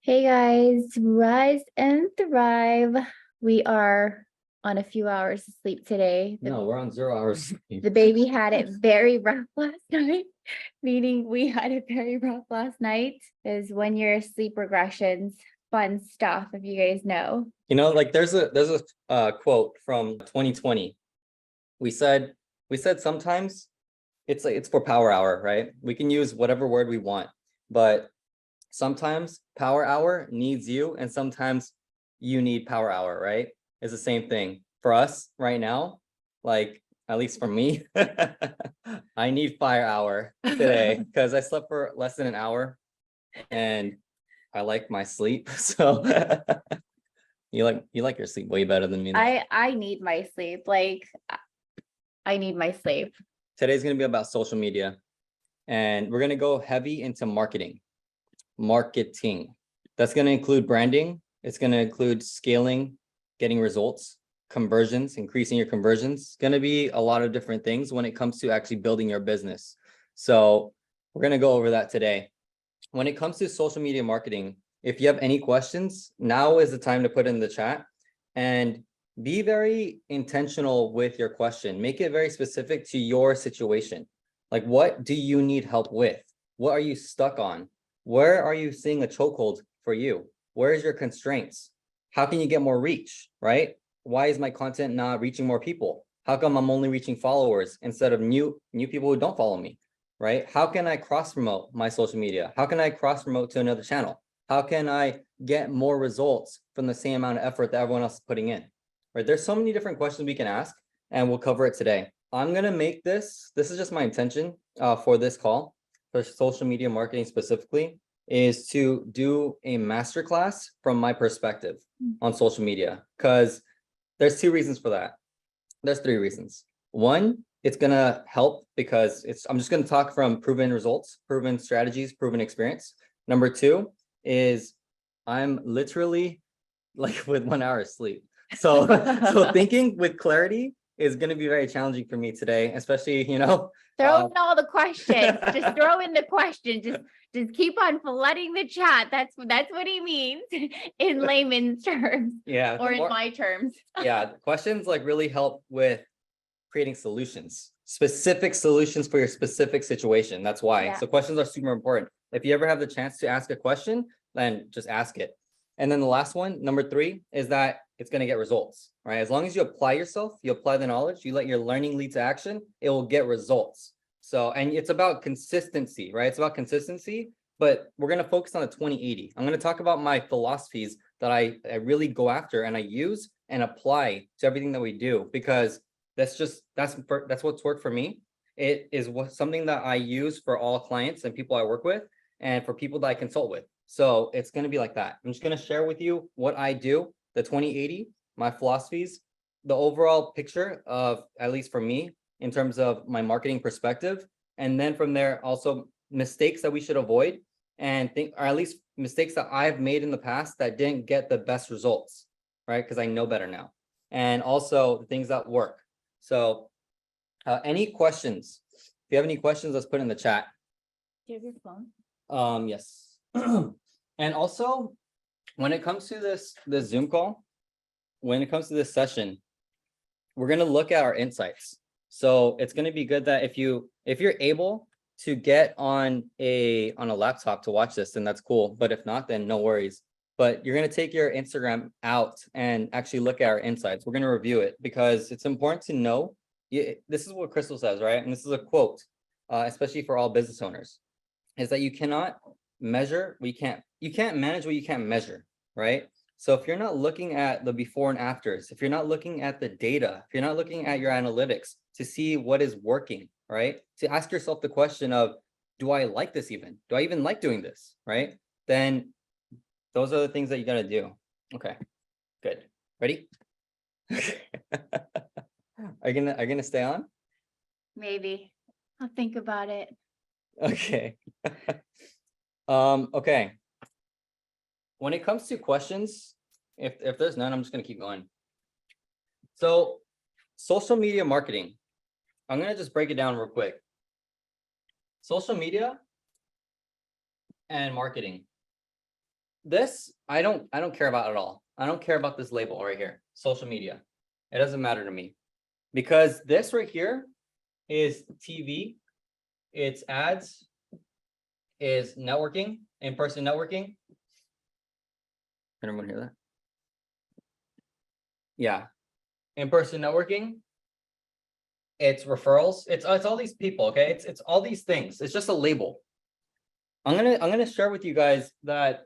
Hey guys, rise and thrive. We are on a few hours of sleep today. No, we're on 0 hours sleep. The baby had it very rough last night, meaning we had it very rough last night. Is when your sleep regressions, fun stuff, if you guys know. Like there's a quote from 2020. We said sometimes it's for power hour, right? We can use whatever word we want, but sometimes power hour needs you, and sometimes you need power hour, right? It's the same thing for us right now. Like at least for me, I need fire hour today because I slept for less than an hour, and I like my sleep. So you like your sleep way better than me. I need my sleep. Like I need my sleep. Today's gonna be about social media, and we're gonna go heavy into marketing. That's gonna include branding. It's gonna include scaling, getting results, conversions, increasing your conversions. It's gonna be a lot of different things when it comes to actually building your business. So we're gonna go over that today. When it comes to social media marketing, if you have any questions, now is the time to put in the chat, and be very intentional with your question. Make it very specific to your situation. Like, what do you need help with? What are you stuck on? Where are you seeing a chokehold for you? Where is your constraints? How can you get more reach, right? Why is my content not reaching more people? How come I'm only reaching followers instead of new people who don't follow me? Right? How can I cross promote my social media? How can I cross promote to another channel? How can I get more results from the same amount of effort that everyone else is putting in? Right? There's so many different questions we can ask, and we'll cover it today. I'm going to make this is just my intention for this call, for social media marketing specifically, is to do a masterclass from my perspective on social media, because there's two reasons for that. There's three reasons. One, it's gonna help because I'm just gonna talk from proven results, proven strategies, proven experience. Number two is I'm literally like with 1 hour of sleep. So thinking with clarity is gonna be very challenging for me today, especially, Throw in all the questions. Just throw in the questions. Just keep on flooding the chat. That's what he means in layman's terms. Yeah. Or in my terms. Yeah, questions like really help with creating specific solutions for your specific situation. That's why. Yeah. So questions are super important. If you ever have the chance to ask a question, then just ask it. And then the last one, number three, is that it's going to get results, right? As long as you apply yourself, you apply the knowledge, you let your learning lead to action, it will get results. So, and it's about consistency, right? It's about consistency, but we're going to focus on the 20-80. I'm going to talk about my philosophies that I really go after and I use and apply to everything that we do, because that's what's worked for me. It is something that I use for all clients and people I work with, and for people that I consult with. So it's going to be like that. I'm just going to share with you what I do, the 20-80, my philosophies, the overall picture of, at least for me, in terms of my marketing perspective. And then from there, also mistakes that we should avoid, or at least mistakes that I've made in the past that didn't get the best results, right? Because I know better now. And also the things that work. So any questions? If you have any questions, let's put in the chat. Do you have your phone? Yes. And also, when it comes to this Zoom call, when it comes to this session, we're going to look at our insights. So it's going to be good that if you're able to get on a laptop to watch this, then that's cool. But if not, then no worries. But you're going to take your Instagram out and actually look at our insights. We're going to review it because it's important to know. This is what Crystal says, right? And this is a quote, especially for all business owners, is that you cannot measure, you can't manage what you can't measure, right? So if you're not looking at the before and afters, if you're not looking at the data, if you're not looking at your analytics to see what is working, right? To ask yourself the question of, do I like this even? Do I even like doing this, right? Then those are the things that you got to do. Okay, good. Ready? Are you gonna stay on? Maybe. I'll think about it. Okay. Okay. When it comes to questions, if there's none, I'm just gonna keep going. So, social media marketing. I'm gonna just break it down real quick. Social media and marketing. this, I don't care about at all. I don't care about this label right here, social media. It doesn't matter to me because this right here is TV, it's ads, is networking, in-person networking. Can everyone hear that? Yeah. In-person networking. It's referrals. It's all these people, okay? It's all these things. It's just a label. I'm gonna share with you guys that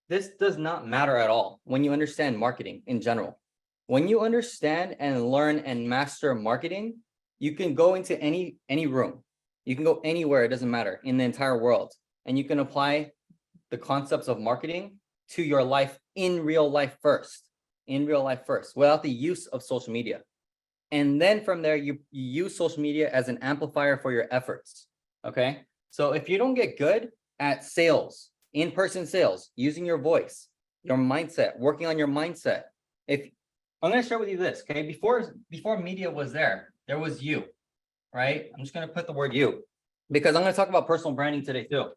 this does not matter at all when you understand marketing in general. When you understand and learn and master marketing, you can go into any room. You can go anywhere, it doesn't matter, in the entire world. And you can apply the concepts of marketing to your life in real life first, without the use of social media. And then from there, you use social media as an amplifier for your efforts, okay? So if you don't get good at sales, in-person sales, using your voice, your mindset, working on your mindset. If I'm going to share with you this, okay? Before media was there was you, right? I'm just going to put the word you because I'm going to talk about personal branding today too.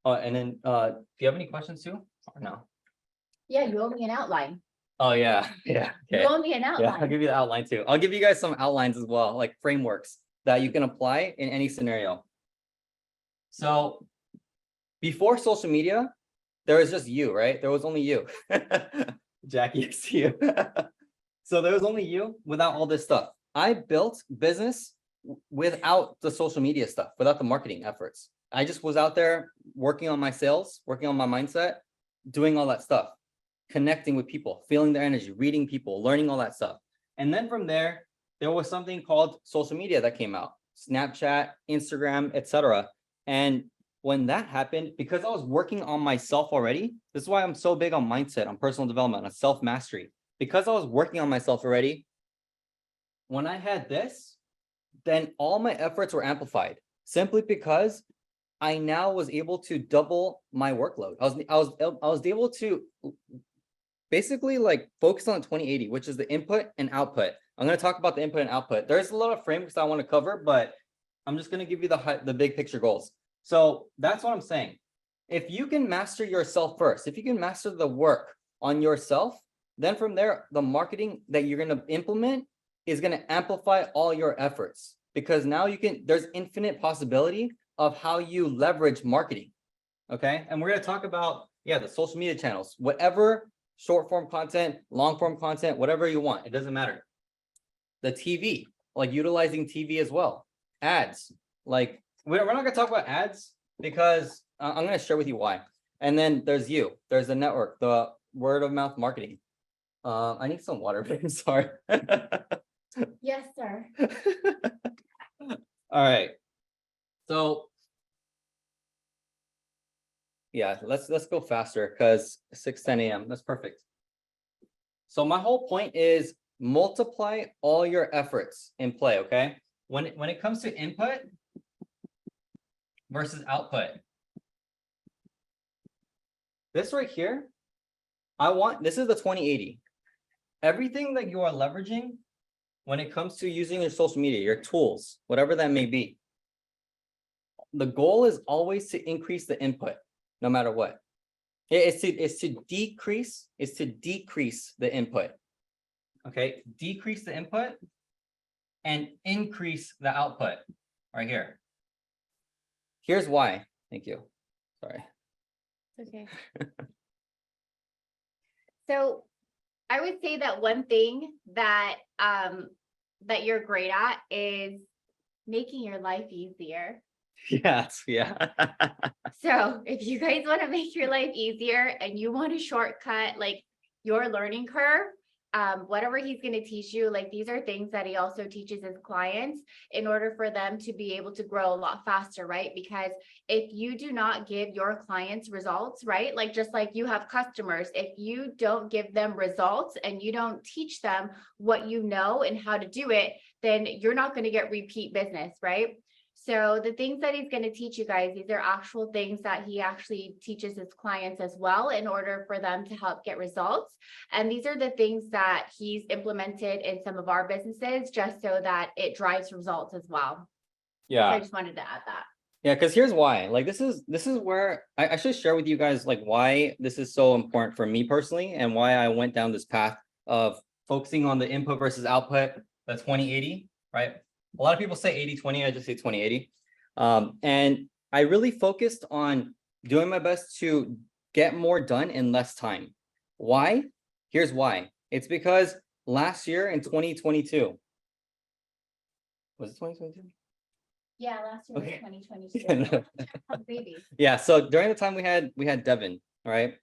And then, do you have any questions too, or no? Yeah, you owe me an outline. Oh yeah, yeah. Okay. You owe me an Yeah, outline. I'll give you the outline too. I'll give you guys some outlines as well, like frameworks that you can apply in any scenario. So before social media, there was just you, right? There was only you. Jackie, I see you. So there was only you without all this stuff. I built business without the social media stuff, without the marketing efforts. I just was out there working on my sales, working on my mindset, doing all that stuff, connecting with people, feeling their energy, reading people, learning all that stuff. And then from there was something called social media that came out, Snapchat, Instagram, etc. And when that happened, because I was working on myself already, this is why I'm so big on mindset, on personal development, on self-mastery. Because I was working on myself already, when I had this, then all my efforts were amplified simply because I now was able to double my workload. I was able to basically like focus on 2080, which is the input and output. I'm going to talk about the input and output. There's a lot of frameworks I want to cover, but I'm just going to give you the big picture goals. So that's what I'm saying. If you can master yourself first, if you can master the work on yourself, then from there, the marketing that you're going to implement is going to amplify all your efforts, because now there's infinite possibility of how you leverage marketing. Okay. And we're going to talk about, the social media channels, whatever, short form content, long form content, whatever you want. It doesn't matter. The TV, like utilizing TV as well. Ads, like we're not going to talk about ads because I'm going to share with you why. And then there's there's the network, the word of mouth marketing. I need some water, please. Sorry. Yes, sir. All right. So yeah, let's go faster because 6:10 a.m. That's perfect. So my whole point is multiply all your efforts in play, okay? When it comes to input versus output, this right here, this is the 2080. Everything that you are leveraging when it comes to using your social media, your tools, whatever that may be, the goal is always to increase the input, no matter what. It's to decrease the input. Okay, decrease the input and increase the output right here. Here's why. Thank you. Sorry. Okay. So I would say that one thing that that you're great at is making your life easier. Yes, yeah. So if you guys want to make your life easier and you want to shortcut like your learning curve, whatever he's going to teach you, like these are things that he also teaches his clients in order for them to be able to grow a lot faster, right? Because if you do not give your clients results, right? Like just like you have customers, if you don't give them results and you don't teach them what you know and how to do it, then you're not going to get repeat business, right? So the things that he's going to teach you guys, these are actual things that he actually teaches his clients as well in order for them to help get results. And these are the things that he's implemented in some of our businesses just so that it drives results as well. Yeah. So I just wanted to add that. Yeah, because here's why. Like this is where I should share with you guys like why this is so important for me personally and why I went down this path of focusing on the input versus output, the 20-80, right? A lot of people say 80-20, I just say 20-80. And I really focused on doing my best to get more done in less time. Why? Here's why. It's because last year in 2022, was it 2022? Yeah, last year was Okay. 2022. Baby. Yeah, so during the time we had Devin, right?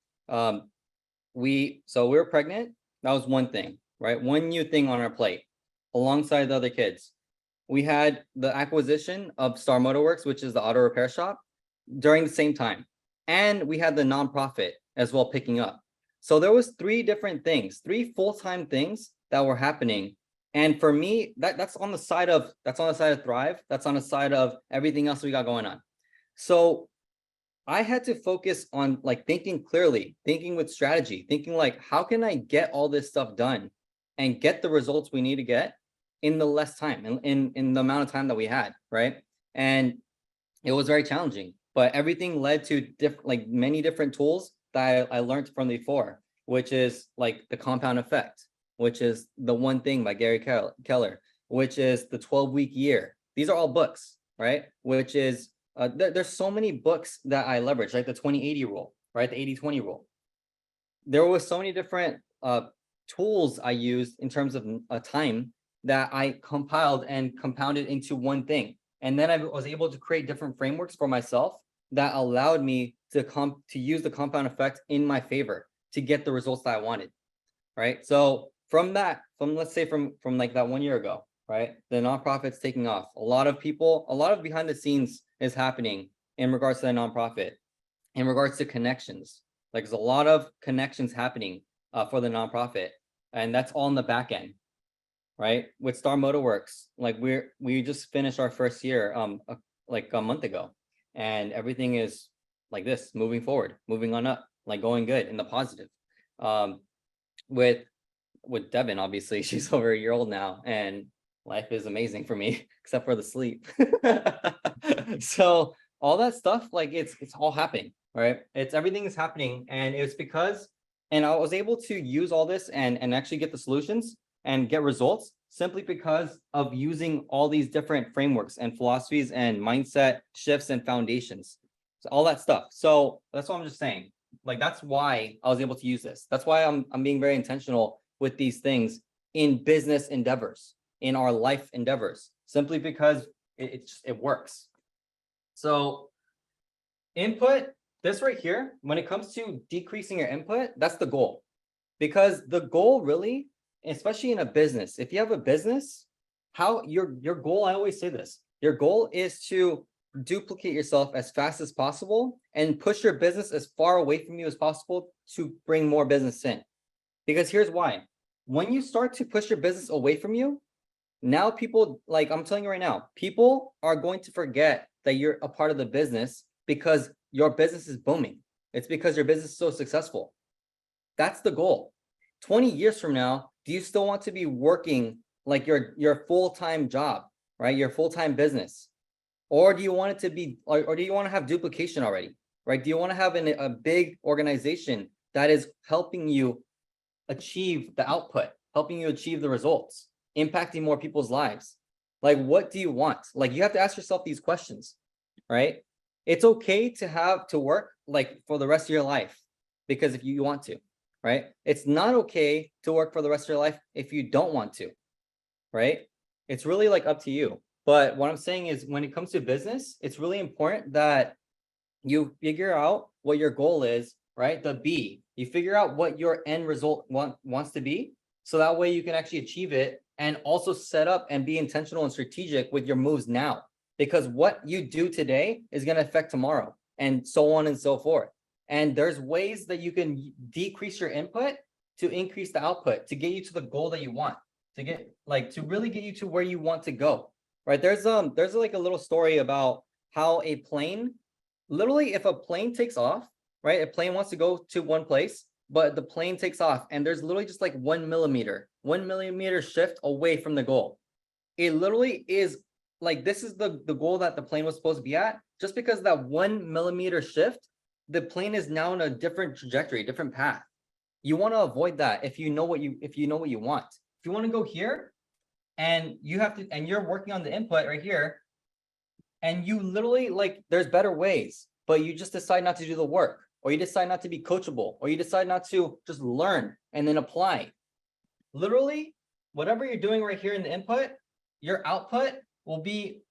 We were pregnant. That was one thing, right? One new thing on our plate, alongside the other kids. We had the acquisition of Star Motorworks, which is the auto repair shop, during the same time, and we had the nonprofit as well picking up. So there was three different things, three full-time things that were happening. And for me, that's on the side of Thrive. That's on the side of everything else we got going on. So I had to focus on like thinking clearly, thinking with strategy, thinking like, how can I get all this stuff done and get the results we need to get in the less time and in the amount of time that we had, right? And it was very challenging, but everything led to like many different tools that I learned from before, which is like the compound effect, which is the one thing by Gary Keller, which is the 12-week year. These are all books, right? Which is there's so many books that I leverage, like the 20-80 rule, right? The 80-20 rule. There was so many different tools I used in terms of time that I compiled and compounded into one thing. And then I was able to create different frameworks for myself that allowed me to use the compound effect in my favor to get the results that I wanted, right? So let's say from like that 1 year ago, right? The nonprofit's taking off. A lot of behind the scenes is happening in regards to the nonprofit, in regards to connections. Like there's a lot of connections happening for the nonprofit, and that's all in the back end, right? With Star Motorworks, like we just finished our first year like a month ago, and everything is like this, moving forward, moving on up, like going good in the positive. With Devin, obviously she's over a year old now, and life is amazing for me except for the sleep. So all that stuff, like it's all happening, right? Everything is happening, and it's because, and I was able to use all this and actually get the solutions and get results simply because of using all these different frameworks and philosophies and mindset shifts and foundations, so all that stuff. So that's what I'm just saying. Like that's why I was able to use this. That's why I'm being very intentional with these things in business endeavors, in our life endeavors, simply because it works. So input, this right here, when it comes to decreasing your input, that's the goal. Because the goal really, especially in a business, if you have a business, your goal, I always say this, your goal is to duplicate yourself as fast as possible and push your business as far away from you as possible to bring more business in. Because here's why. When you start to push your business away from you, now people, like I'm telling you right now, people are going to forget that you're a part of the business because your business is booming. It's because your business is so successful. That's the goal. 20 years from now, do you still want to be working like your full-time job, right? Your full-time business? Or do you want it to be, or do you want to have duplication already, right? Do you want to have a big organization that is helping you achieve the output, helping you achieve the results, impacting more people's lives? Like, what do you want? Like, you have to ask yourself these questions, right? It's okay to have to work like for the rest of your life, because if you want to, right? It's not okay to work for the rest of your life if you don't want to, right? It's really like up to you. But what I'm saying is, when it comes to business, it's really important that you figure out what your goal is, right? The B, you figure out what your end result wants to be, so that way you can actually achieve it, and also set up and be intentional and strategic with your moves now, because what you do today is going to affect tomorrow, and so on and so forth. And there's ways that you can decrease your input to increase the output, to get you to the goal that you want, to really get you to where you want to go, right? There's like a little story about how a plane, literally, if a plane takes off, right? A plane wants to go to one place, but the plane takes off and there's literally just like 1 millimeter shift away from the goal. It literally is like, this is the goal that the plane was supposed to be at. just because of that 1 millimeter shift, the plane is now in a different trajectory, different path. You want to avoid that if you know what you want. If you want to go here and you're working on the input right here, and you literally like there's better ways, but you just decide not to do the work, or you decide not to be coachable, or you decide not to just learn and then apply. Literally, whatever you're doing right here in the input, your output will be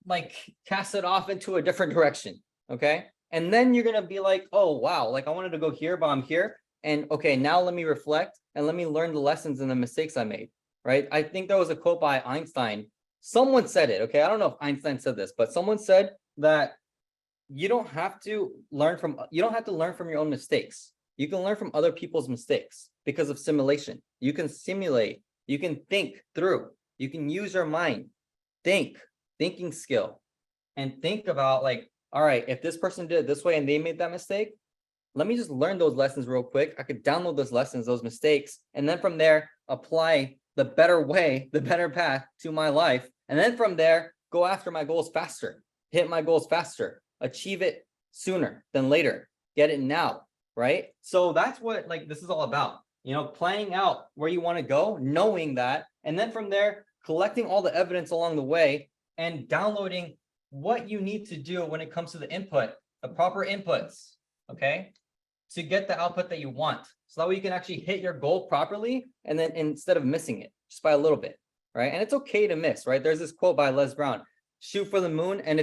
like casted off into a different direction. Okay. And then you're going to be like, oh, wow, like I wanted to go here, but I'm here. And okay, now let me reflect and let me learn the lessons and the mistakes I made. Right. I think there was a quote by Einstein. Someone said it. Okay. I don't know if Einstein said this, but someone said that you don't have to learn from your own mistakes. You can learn from other people's mistakes because of simulation. You can simulate, you can think through, you can use your mind, thinking skill, and think about like, all right, if this person did it this way and they made that mistake, let me just learn those lessons real quick. I could download those lessons, those mistakes, and then from there, apply the better way, the better path to my life. And then from there, go after my goals faster, hit my goals faster, achieve it sooner than later, get it now, right? So that's what like this is all about, planning out where you want to go, knowing that, and then from there, collecting all the evidence along the way and downloading what you need to do when it comes to the input, the proper inputs, okay, to get the output that you want. So that way you can actually hit your goal properly, and then instead of missing it just by a little bit, right? And it's okay to miss, right? There's this quote by Les Brown: shoot for the moon, and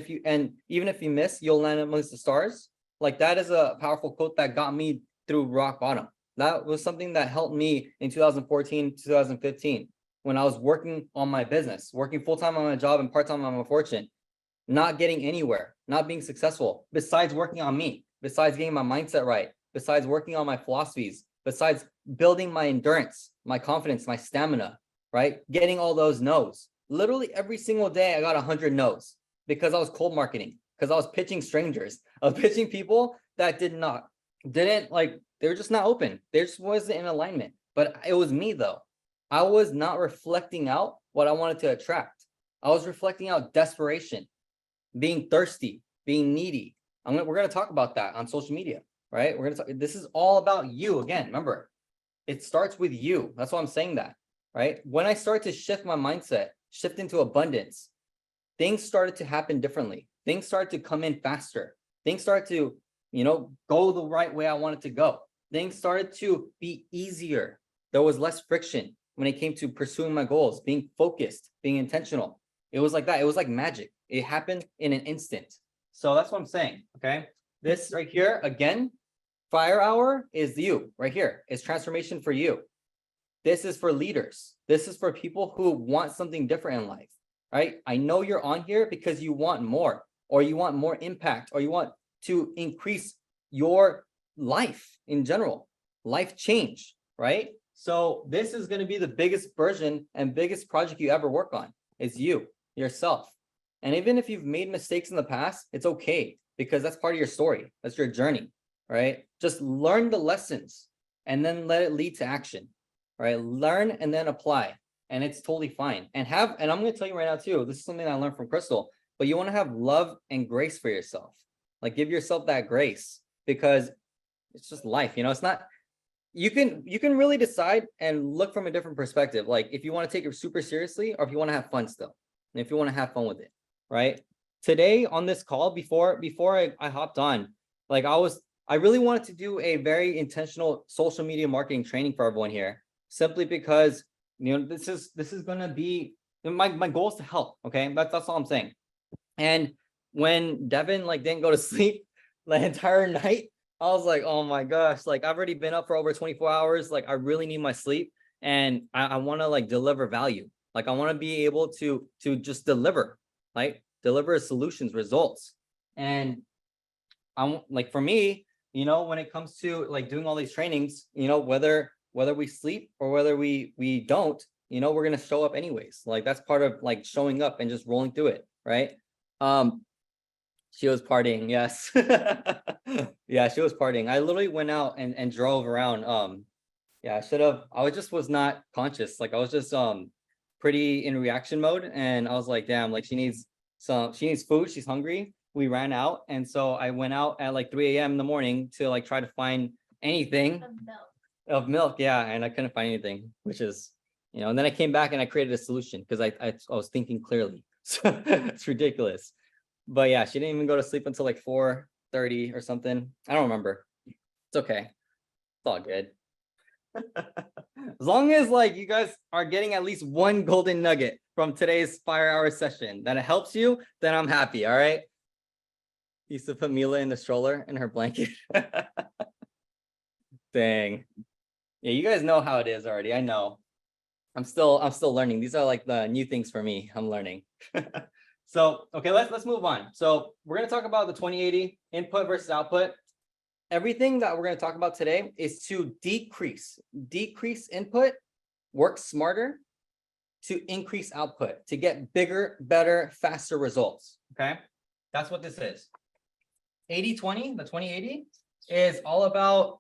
even if you miss, you'll land amongst the stars. Like that is a powerful quote that got me through rock bottom. That was something that helped me in 2014, 2015, when I was working on my business, working full-time on my job and part-time on my fortune, not getting anywhere, not being successful, besides working on me, besides getting my mindset right, besides working on my philosophies, besides building my endurance, my confidence, my stamina, right? Getting all those no's. Literally every single day I got 100 no's because I was cold marketing, because I was pitching strangers. I was pitching people that didn't like, they were just not open. They just wasn't in alignment. But it was me though. I was not reflecting out what I wanted to attract. I was reflecting out desperation, being thirsty, being needy. We're going to talk about that on social media, right? This is all about you. Again, remember, it starts with you. That's why I'm saying that, right? When I start to shift my mindset, shift into abundance, things started to happen differently. Things started to come in faster. Things started to, go the right way I wanted to go. Things started to be easier. There was less friction when it came to pursuing my goals, being focused, being intentional. It was like that. It was like magic. It happened in an instant. So that's what I'm saying, okay? This right here, again, Fire Hour is you right here. It's transformation for you. This is for leaders. This is for people who want something different in life, right? I know you're on here because you want more, or you want more impact, or you want to increase your life in general, life change, right? So this is going to be the biggest version and biggest project you ever work on is you, yourself. And even if you've made mistakes in the past, it's okay, because that's part of your story. That's your journey, right? Just learn the lessons and then let it lead to action, right? Learn and then apply, and it's totally fine. And I'm going to tell you right now too, this is something I learned from Crystal, but you want to have love and grace for yourself. Like give yourself that grace, because it's just life, it's not, you can really decide and look from a different perspective. Like if you want to take it super seriously, or if you want to have fun still, and if you want to have fun with it, right? Today on this call, before I hopped on, like I really wanted to do a very intentional social media marketing training for everyone here, simply because, this is going to be, my goal is to help. Okay. That's all I'm saying. And when Devin didn't go to sleep the entire night, I was like, oh my gosh, like I've already been up for over 24 hours. Like I really need my sleep, and I want to deliver value. Like I want to be able to just deliver solutions, results. And I'm like, for me, when it comes to doing all these trainings, whether we sleep or whether we don't, we're going to show up anyways. Like that's part of showing up and just rolling through it. Right. She was partying. Yes. Yeah, she was partying. I literally went out and drove around. Yeah, was not conscious. Like I was just pretty in reaction mode, and I was like, damn, like she needs food, she's hungry. we ran out. And so I went out at like 3 a.m. in the morning to like try to find anything of milk. Yeah. And I couldn't find anything, which is, and then I came back and I created a solution because I was thinking clearly. So it's ridiculous. But yeah, she didn't even go to sleep until like 4:30 or something. I don't remember. It's okay. It's all good. As long as like you guys are getting at least one golden nugget from today's Fire Hour session that it helps you, then I'm happy. All right. Used to put Mila in the stroller in her blanket. Dang. Yeah, you guys know how it is already. I know. I'm still learning. These are like the new things for me. I'm learning. So, okay, let's move on. So we're going to talk about the 2080 input versus output. Everything that we're going to talk about today is to decrease input, work smarter to increase output, to get bigger, better, faster results. Okay, that's what this is. 80-20, the 2080 is all about,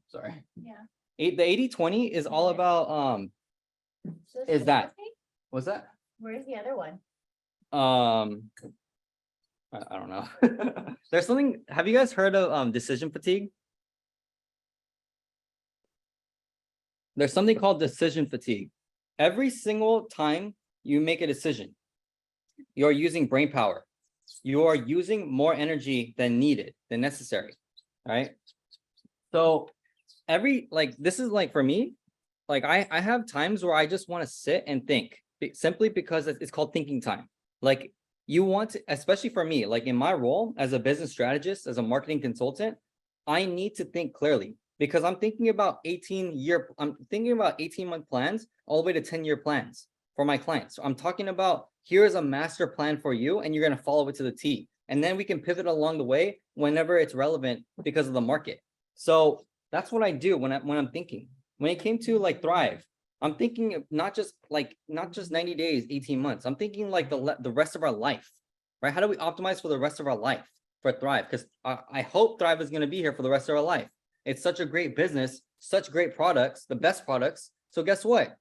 sorry. Yeah. The 80-20 is all about, is that, what's that? Where's the other one? I don't know. There's something, have you guys heard of decision fatigue? There's something called decision fatigue. Every single time you make a decision, you're using brain power. You are using more energy than needed, than necessary. All right. So this is like for me, like I have times where I just want to sit and think simply because it's called thinking time. Like you want to, especially for me, like in my role as a business strategist, as a marketing consultant, I need to think clearly because I'm thinking about 18-month plans all the way to 10-year plans for my clients. So I'm talking about here's a master plan for you and you're going to follow it to the T. And then we can pivot along the way whenever it's relevant because of the market. So that's what I do when I'm thinking. When it came to like Thrive, I'm thinking of not just 90 days, 18 months. I'm thinking like the rest of our life, right? How do we optimize for the rest of our life for Thrive? Because I hope Thrive is going to be here for the rest of our life. It's such a great business, such great products, the best products. So guess what?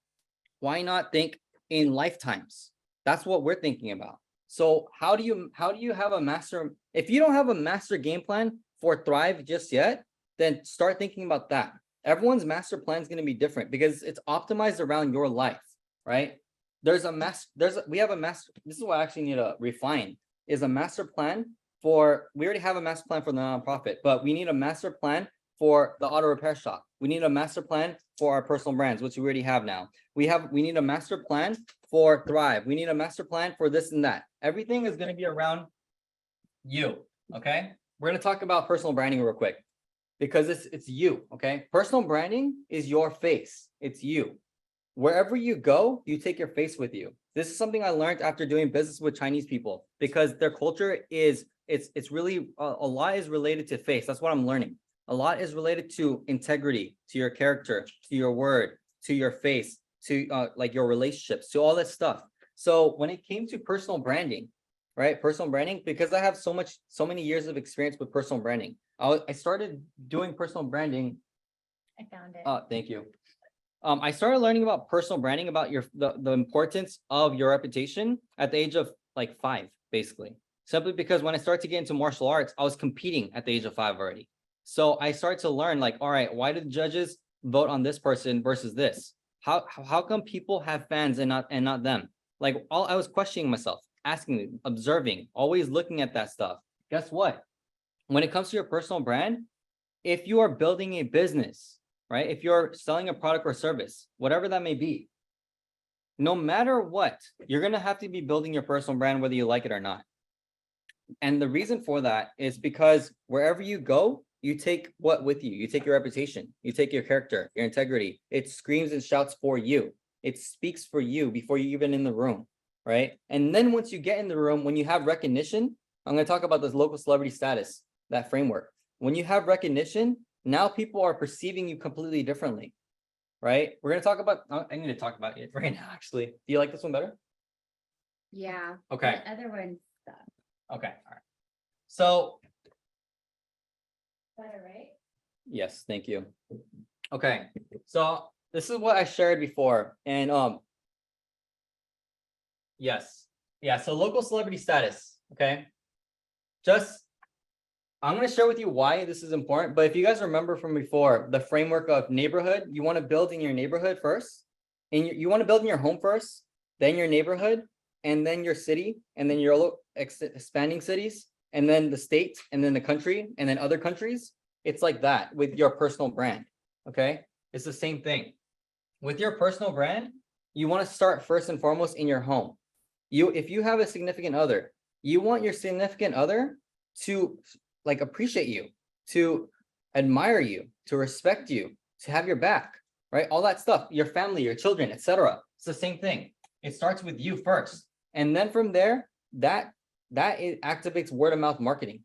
Why not think in lifetimes? That's what we're thinking about. So how do you have a master? If you don't have a master game plan for Thrive just yet, then start thinking about that. Everyone's master plan is going to be different because it's optimized around your life, right? We have a master. This is what I actually need to refine is a master plan for, we already have a master plan for the nonprofit, but we need a master plan for the auto repair shop. We need a master plan for our personal brands, which we already have now. We need a master plan for Thrive. We need a master plan for this and that. Everything is going to be around you, okay? We're going to talk about personal branding real quick because it's you, okay? Personal branding is your face. It's you. Wherever you go, you take your face with you. This is something I learned after doing business with Chinese people because their culture it's really a lot is related to face. That's what I'm learning. A lot is related to integrity, to your character, to your word, to your face, to like your relationships, to all that stuff. So when it came to personal branding, right? Personal branding, because I have so many years of experience with personal branding. I started doing personal branding. I found it. Thank you. I started learning about personal branding, about the importance of your reputation at the age of like 5, basically. Simply because when I started to get into martial arts, I was competing at the age of 5 already. So I started to learn like, all right, why do the judges vote on this person versus this? How come people have fans and not them? Like I was questioning myself, asking, observing, always looking at that stuff. Guess what? When it comes to your personal brand, if you are building a business, right? If you're selling a product or service, whatever that may be, no matter what, you're going to have to be building your personal brand, whether you like it or not. And the reason for that is because wherever you go, you take what with you? You take your reputation, you take your character, your integrity. It screams and shouts for you. It speaks for you before you're even in the room, right? And then once you get in the room, when you have recognition, I'm going to talk about this local celebrity status, that framework. When you have recognition, now people are perceiving you completely differently, right? We're going to talk about, I need to talk about it right now, actually. Do you like this one better? Yeah. Okay. The other one's stuff. Okay. All right. So. Better, right? Yes. Thank you. Okay. So this is what I shared before. And, yes. Yeah. So local celebrity status. Okay. I'm going to share with you why this is important. But if you guys remember from before, the framework of neighborhood, you want to build in your neighborhood first, and you want to build in your home first, then your neighborhood, and then your city, and then your expanding cities, and then the state, and then the country, and then other countries. It's like that with your personal brand. Okay, it's the same thing. With your personal brand, you want to start first and foremost in your home. If you have a significant other, you want your significant other to like appreciate you, to admire you, to respect you, to have your back, right? All that stuff, your family, your children, etc. It's the same thing. It starts with you first. And then from there, that it activates word of mouth marketing.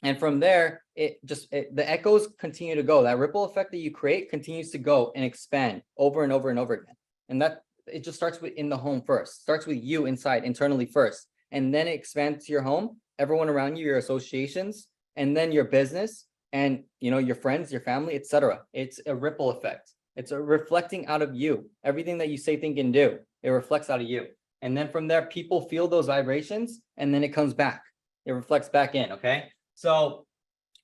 And from there, the echoes continue to go. That ripple effect that you create continues to go and expand over and over and over again. And that it just starts with in the home first, starts with you inside, internally first. And then it expands to your home, everyone around you, your associations, and then your business and your friends, your family, etc. It's a ripple effect. It's a reflecting out of you. Everything that you say, think, and do, it reflects out of you. And then from there, people feel those vibrations, and then it comes back. It reflects back in, okay? So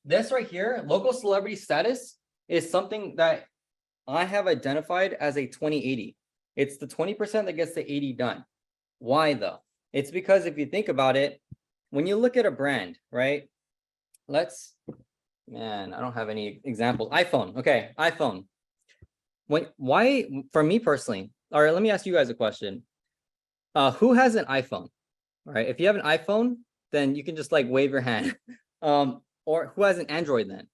this right here, local celebrity status, is something that I have identified as a 20-80. It's the 20% that gets the 80 done. Why though? It's because if you think about it, when you look at a brand, right? I don't have any examples. iPhone, okay, iPhone. Why, for me personally, all right, let me ask you guys a question. Who has an iPhone? All right, if you have an iPhone, then you can just like wave your hand. Or who has an Android then?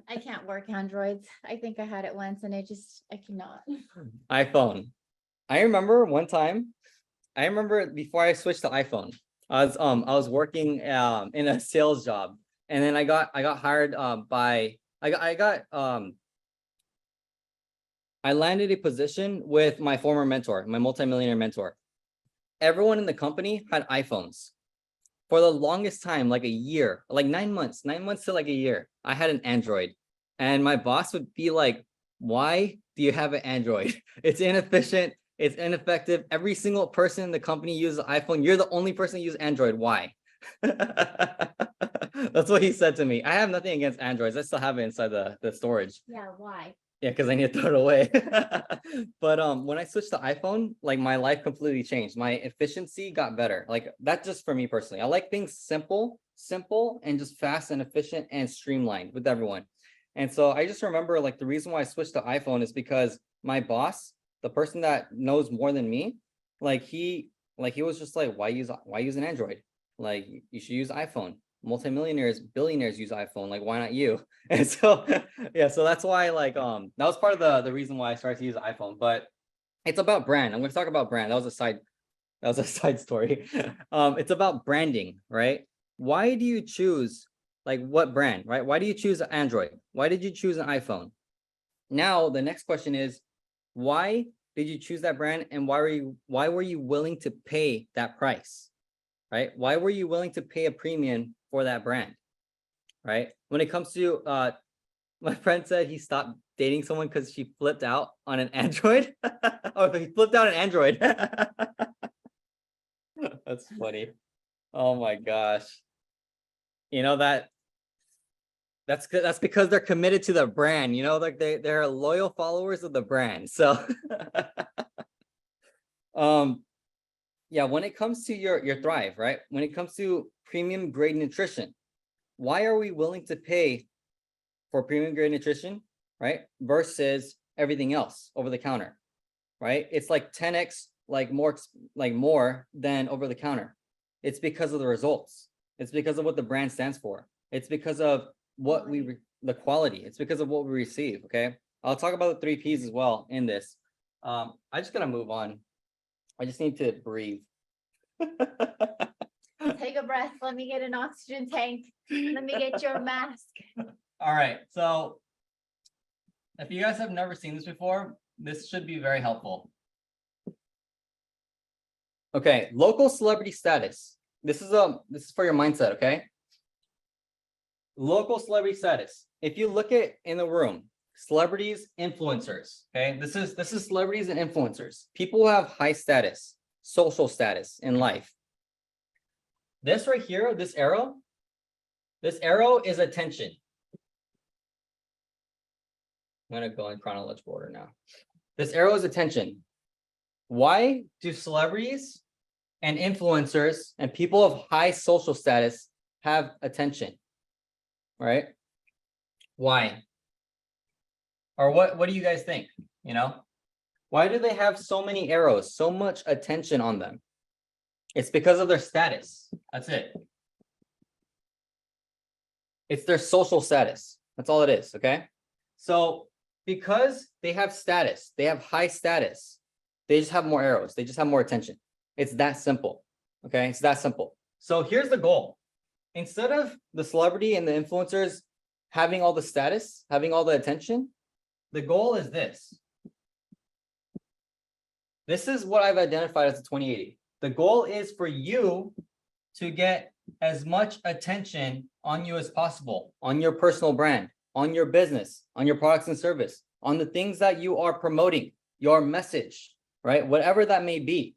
I can't work Androids. I think I had it once and I cannot. iPhone. I remember one time, before I switched to iPhone, I was working in a sales job, and then I got hired I landed a position with my former mentor, my multimillionaire mentor. Everyone in the company had iPhones. For the longest time, like a year, like 9 months to like a year, I had an Android. And my boss would be like, why do you have an Android? It's inefficient. It's ineffective. Every single person in the company uses an iPhone. You're the only person who uses Android. Why? That's what he said to me. I have nothing against Androids. I still have it inside the storage. Yeah, why? Yeah, because I need to throw it away. But when I switched to iPhone, like my life completely changed. My efficiency got better. Like that's just for me personally. I like things simple, and just fast and efficient and streamlined with everyone. And so I just remember like the reason why I switched to iPhone is because my boss, the person that knows more than me, he was just like, why use an Android? Like you should use iPhone. Multimillionaires, billionaires use iPhone. Like, why not you? And so, yeah, so that's why that was part of the reason why I started to use iPhone. But it's about brand. I'm going to talk about brand. That was a side story. It's about branding, right? Why do you choose what brand, right? Why do you choose Android? Why did you choose an iPhone? Now, the next question is, why did you choose that brand, and why were you willing to pay that price? Right? Why were you willing to pay a premium for that brand? Right? When it comes to my friend said he stopped dating someone because she flipped out on an Android. Or he flipped out an Android. That's funny. Oh my gosh. That's because they're committed to the brand, like they're loyal followers of the brand. So yeah, when it comes to your Thrive, right? When it comes to premium grade nutrition, why are we willing to pay for premium grade nutrition, right? Versus everything else over the counter, right? It's like 10x, more than over the counter. It's because of the results. It's because of what the brand stands for. It's because of what the quality. It's because of what we receive. Okay, I'll talk about the 3 Ps as well in this. I just gotta move on. I just need to breathe. Take a breath. Let me get an oxygen tank. Let me get your mask. All right. So if you guys have never seen this before, this should be very helpful. Okay. Local celebrity status. This is for your mindset. Okay. Local celebrity status. If you look at in the room, celebrities, influencers. Okay, this is celebrities and influencers. People who have high status, social status in life. This right here, this arrow is attention. I'm gonna go in chronological order now. This arrow is attention. Why do celebrities and influencers and people of high social status have attention? Right? Why? Or what do you guys think? You know, why do they have so many arrows, so much attention on them? It's because of their status. That's it. It's their social status. That's all it is. Okay. So because they have status, they have high status, they just have more arrows. They just have more attention. It's that simple. Okay. It's that simple. So here's the goal. Instead of the celebrity and the influencers having all the status, having all the attention, the goal is this. This is what I've identified as the 2080. The goal is for you to get as much attention on you as possible, on your personal brand, on your business, on your products and service, on the things that you are promoting, your message, right? Whatever that may be.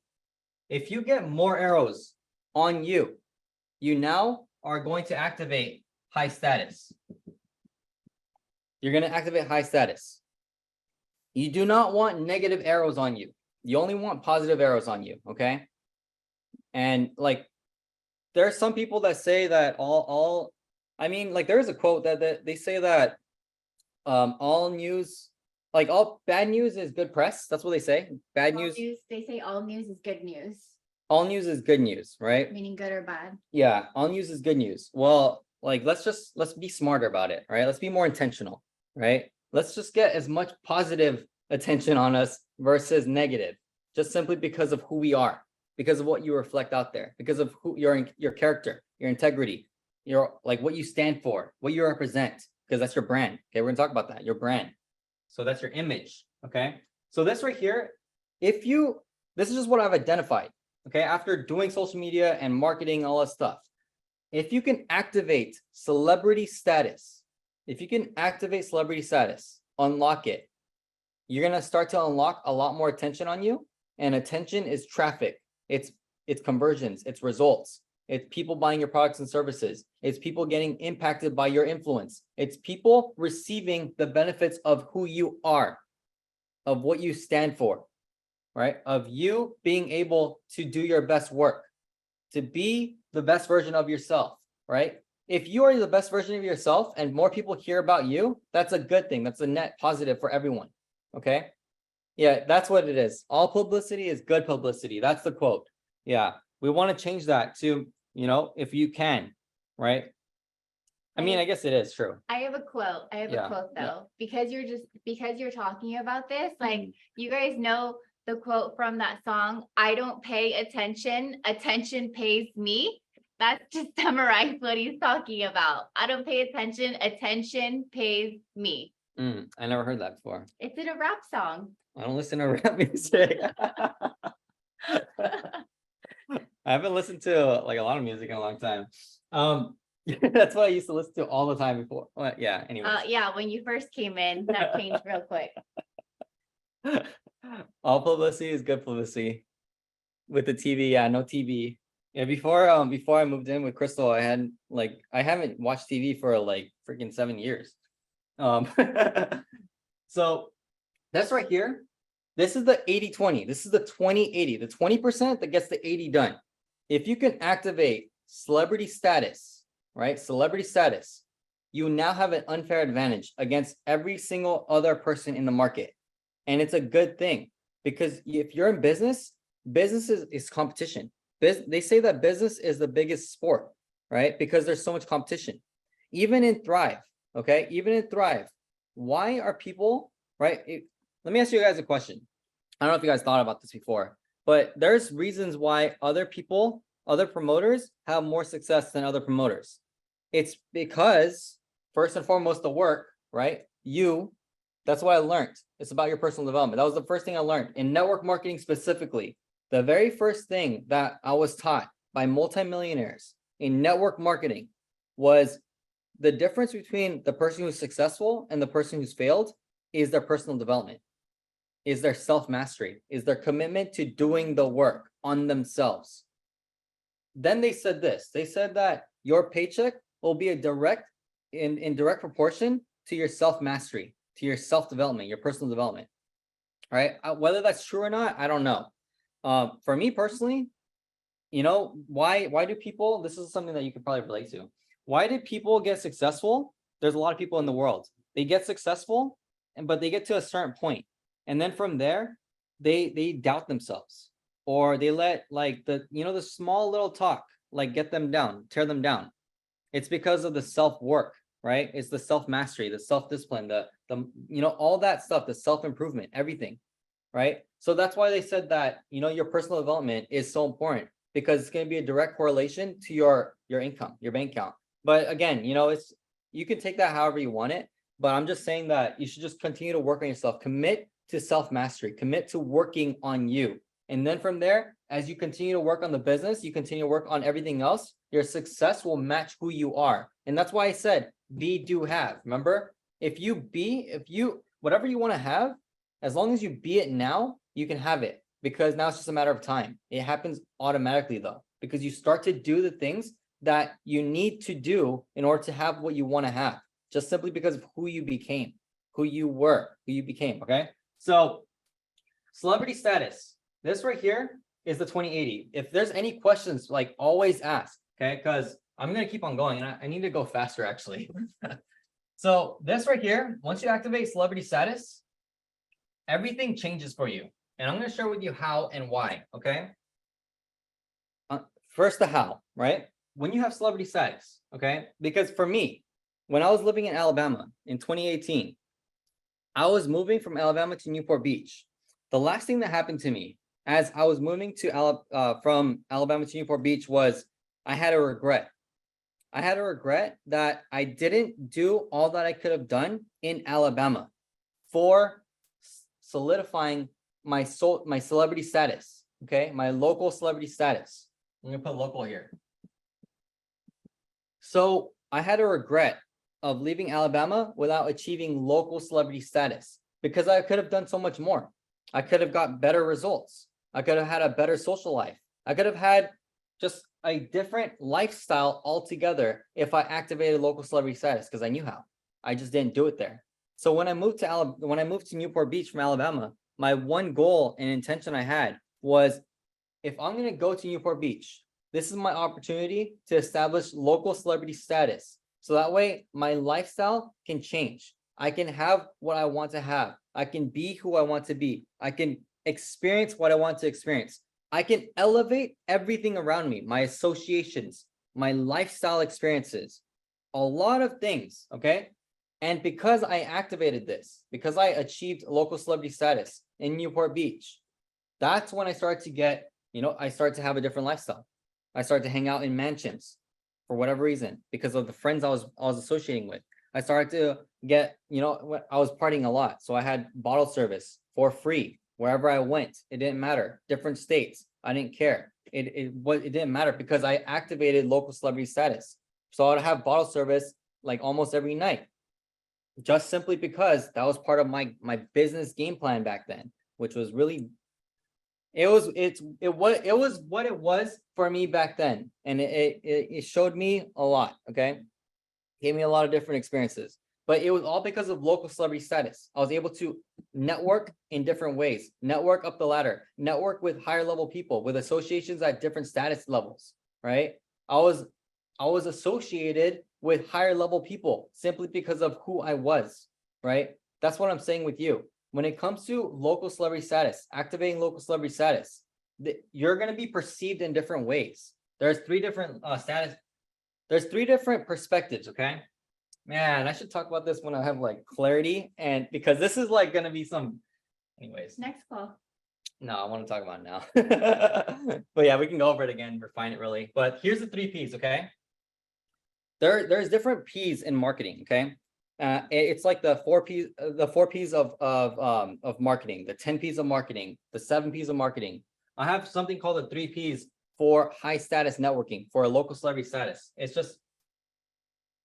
If you get more arrows on you, you now are going to activate high status. You're going to activate high status. You do not want negative arrows on you. You only want positive arrows on you, okay? And like, there are some people that say that I mean, like there's a quote that they say that all news, like all bad news is good press. That's what they say. Bad news. They say all news is good news. All news is good news, right? Meaning good or bad. Yeah, all news is good news. Well, like let's be smarter about it, right? Let's be more intentional, right? Let's just get as much positive attention on us versus negative, just simply because of who we are, because of what you reflect out there, because of who your character, your integrity, your like what you stand for, what you represent, because that's your brand. Okay, we're gonna talk about that, your brand. So that's your image. Okay. So this right here, this is just what I've identified. Okay, after doing social media and marketing, all that stuff. If you can activate celebrity status, unlock it, you're gonna start to unlock a lot more attention on you. And attention is traffic. It's conversions, it's results, it's people buying your products and services, it's people getting impacted by your influence, it's people receiving the benefits of who you are, of what you stand for, right? Of you being able to do your best work, to be the best version of yourself, right? If you are the best version of yourself and more people hear about you, that's a good thing. That's a net positive for everyone. Okay. Yeah, that's what it is. All publicity is good publicity. That's the quote. Yeah. We want to change that to, if you can, right? I mean, I guess it is true. I have a quote. A quote though, because you're talking about this, like you guys know the quote from that song, I don't pay attention, attention pays me. That's just summarize what he's talking about. I don't pay attention, attention pays me. I never heard that before. It's in a rap song. I don't listen to rap music. I haven't listened to like a lot of music in a long time. That's what I used to listen to all the time before. Well, yeah, anyway. Yeah, when you first came in, that changed real quick. All publicity is good publicity. With the TV, yeah, no TV. Yeah, before I moved in with Crystal, I haven't watched TV for like freaking 7 years. So that's right here. This is the 80-20. This is the 20-80, the 20% that gets the 80 done. If you can activate celebrity status, right? Celebrity status, you now have an unfair advantage against every single other person in the market. And it's a good thing because if you're in business is competition. They say that business is the biggest sport, right? Because there's so much competition. Even in Thrive, okay? Even in Thrive, why are people, right? Let me ask you guys a question. I don't know if you guys thought about this before, but there's reasons why other promoters have more success than other promoters. It's because first and foremost, the work, right? That's what I learned. It's about your personal development. That was the first thing I learned in network marketing specifically. The very first thing that I was taught by multimillionaires in network marketing was the difference between the person who's successful and the person who's failed is their personal development, is their self-mastery, is their commitment to doing the work on themselves. then they said this. They said that your paycheck will be in direct proportion to your self-mastery, to your self-development, your personal development. All right. Whether that's true or not, I don't know. For me personally, why do people, this is something that you could probably relate to. Why did people get successful? There's a lot of people in the world. They get successful, but they get to a certain point. And then from there, they doubt themselves, or they let like the small little talk, like get them down, tear them down. It's because of the self-work, right? It's the self-mastery, the self-discipline, the all that stuff, the self-improvement, everything, right? So that's why they said that, your personal development is so important, because it's going to be a direct correlation to your income, your bank account. But again, you can take that however you want it, but I'm just saying that you should just continue to work on yourself, commit to self-mastery, commit to working on you. And then from there, as you continue to work on the business, you continue to work on everything else, your success will match who you are. And that's why I said, be, do, have. Remember, whatever you want to have, as long as you be it now, you can have it, because now it's just a matter of time. It happens automatically though, because you start to do the things that you need to do in order to have what you want to have, just simply because of who you became, who you were, who you became. Okay. So celebrity status, this right here is the 2080. If there's any questions, like always ask, okay? Because I'm going to keep on going, and I need to go faster actually. So this right here, once you activate celebrity status, everything changes for you. And I'm going to share with you how and why, okay? First, the how, right? When you have celebrity status, okay? Because for me, when I was living in Alabama in 2018, I was moving from Alabama to Newport Beach. The last thing that happened to me as I was moving from Alabama to Newport Beach was I had a regret. I had a regret that I didn't do all that I could have done in Alabama for solidifying my celebrity status, okay? My local celebrity status. I'm gonna put local here. So I had a regret of leaving Alabama without achieving local celebrity status, because I could have done so much more. I could have got better results. I could have had a better social life. I could have had just a different lifestyle altogether if I activated local celebrity status, because I knew how. I just didn't do it there. So when I moved to Newport Beach from Alabama, my one goal and intention I had was, if I'm going to go to Newport Beach, this is my opportunity to establish local celebrity status. So that way my lifestyle can change. I can have what I want to have. I can be who I want to be. I can experience what I want to experience. I can elevate everything around me, my associations, my lifestyle experiences, a lot of things, okay? And because I activated this, because I achieved local celebrity status in Newport Beach, that's when I started to get, I started to have a different lifestyle. I started to hang out in mansions for whatever reason, because of the friends I was associating with. I started to get, I was partying a lot. So I had bottle service for free wherever I went. It didn't matter. Different states. I didn't care. It didn't matter, because I activated local celebrity status. So I'd have bottle service like almost every night, just simply because that was part of my business game plan back then, which was really, it was what it was for me back then. And it showed me a lot. Okay. Gave me a lot of different experiences, but it was all because of local celebrity status. I was able to network in different ways, network up the ladder, network with higher level people, with associations at different status levels, right? I was associated with higher level people simply because of who I was, right? That's what I'm saying with you. When it comes to local celebrity status, activating local celebrity status, you're going to be perceived in different ways. There's three different There's three different perspectives, okay? Man, I should talk about this when I have like clarity, and because this is like gonna be some, anyways. Next call. No, I want to talk about it now. But yeah, we can go over it again, refine it really. But here's the 3 Ps, okay? There's different Ps in marketing, okay? It's like the 4 Ps of marketing, the 10 Ps of marketing, the 7 Ps of marketing. I have something called the 3 Ps for high status networking, for a local celebrity status. It's just,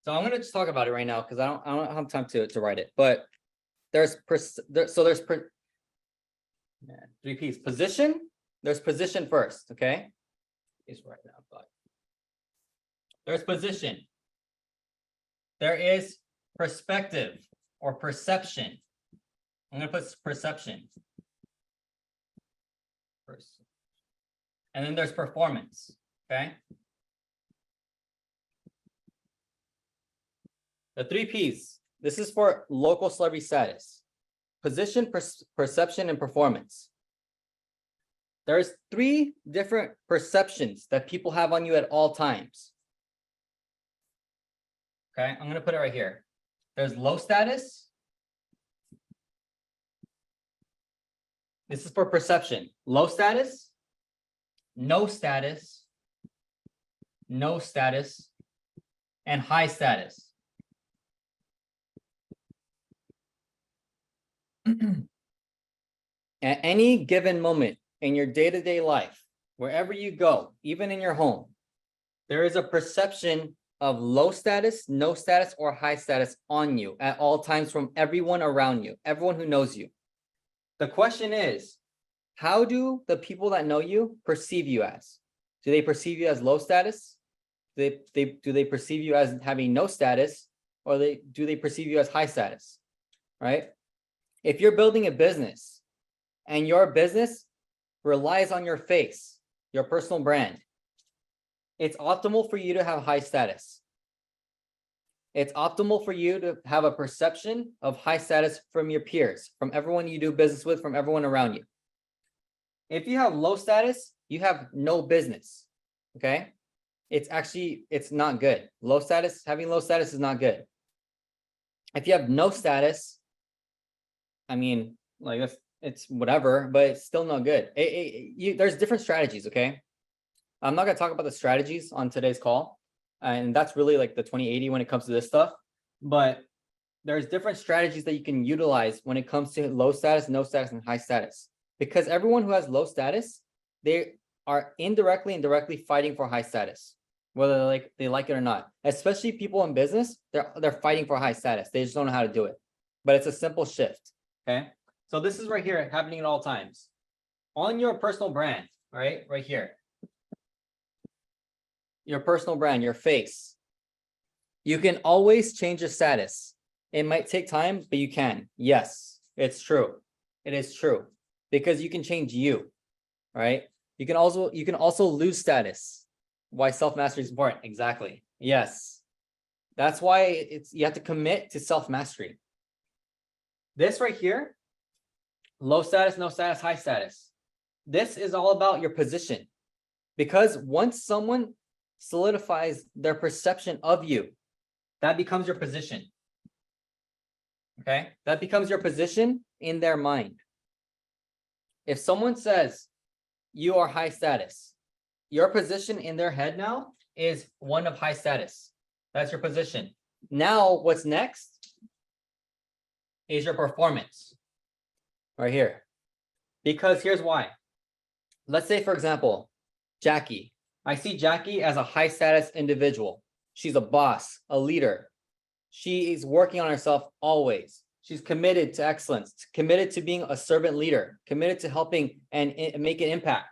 so I'm gonna just talk about it right now, because I don't have time to write it. But there's 3 Ps. Position. There's position first. Okay. It's right now, but There's position. There is perspective or perception. I'm going to put perception. First. And then there's performance. Okay. The 3 P's. This is for local celebrity status. Position, perception, and performance. There's 3 different perceptions that people have on you at all times. Okay, I'm going to put it right here. There's low status. This is for perception. Low status, no status, no status, and high status. At any given moment in your day-to-day life, wherever you go, even in your home, there is a perception of low status, no status, or high status on you at all times from everyone around you, everyone who knows you. The question is, how do the people that know you perceive you as? Do they perceive you as low status? Do they perceive you as having no status, or do they perceive you as high status? Right? If you're building a business and your business relies on your face, your personal brand, it's optimal for you to have high status. It's optimal for you to have a perception of high status from your peers, from everyone you do business with, from everyone around you. If you have low status, you have no business. Okay? It's not good. Having low status is not good. If you have no status, I mean, like it's whatever, but it's still not good. There's different strategies, okay? I'm not gonna talk about the strategies on today's call, and that's really like the 2080 when it comes to this stuff. But there's different strategies that you can utilize when it comes to low status, no status, and high status. Because everyone who has low status, they are indirectly and directly fighting for high status, whether they like it or not. Especially people in business, they're fighting for high status. They just don't know how to do it. But it's a simple shift. Okay, so this is right here happening at all times. On your personal brand, right here. Your personal brand, your face. You can always change your status. It might take time, but you can. Yes, it's true. It is true. Because you can change you, right? You can also lose status. Why self-mastery is important. Exactly. Yes. That's why you have to commit to self-mastery. This right here, low status, no status, high status. This is all about your position. Because once someone solidifies their perception of you, that becomes your position. Okay? That becomes your position in their mind. If someone says you are high status, your position in their head now is one of high status. That's your position. Now, what's next is your performance right here. Because here's why. Let's say, for example, Jackie. I see Jackie as a high status individual. She's a boss, a leader. She is working on herself always. She's committed to excellence, committed to being a servant leader, committed to helping and make an impact.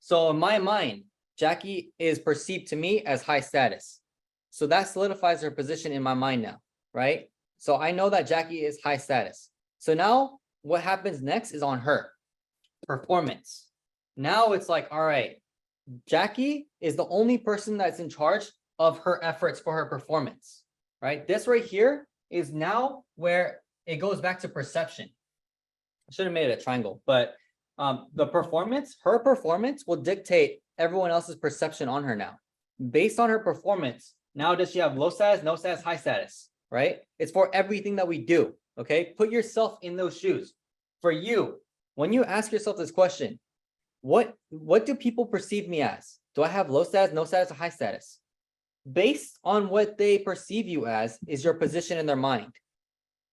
So in my mind, Jackie is perceived to me as high status. So that solidifies her position in my mind now, right? So I know that Jackie is high status. So now what happens next is on her. Performance. Now it's like, all right, Jackie is the only person that's in charge of her efforts for her performance, right? This right here is now where it goes back to perception. I should have made it a triangle, but her performance will dictate everyone else's perception on her now. Based on her performance, now does she have low status, no status, high status, right? It's for everything that we do, okay? Put yourself in those shoes. For you, when you ask yourself this question, what do people perceive me as? Do I have low status, no status, or high status? Based on what they perceive you as is your position in their mind.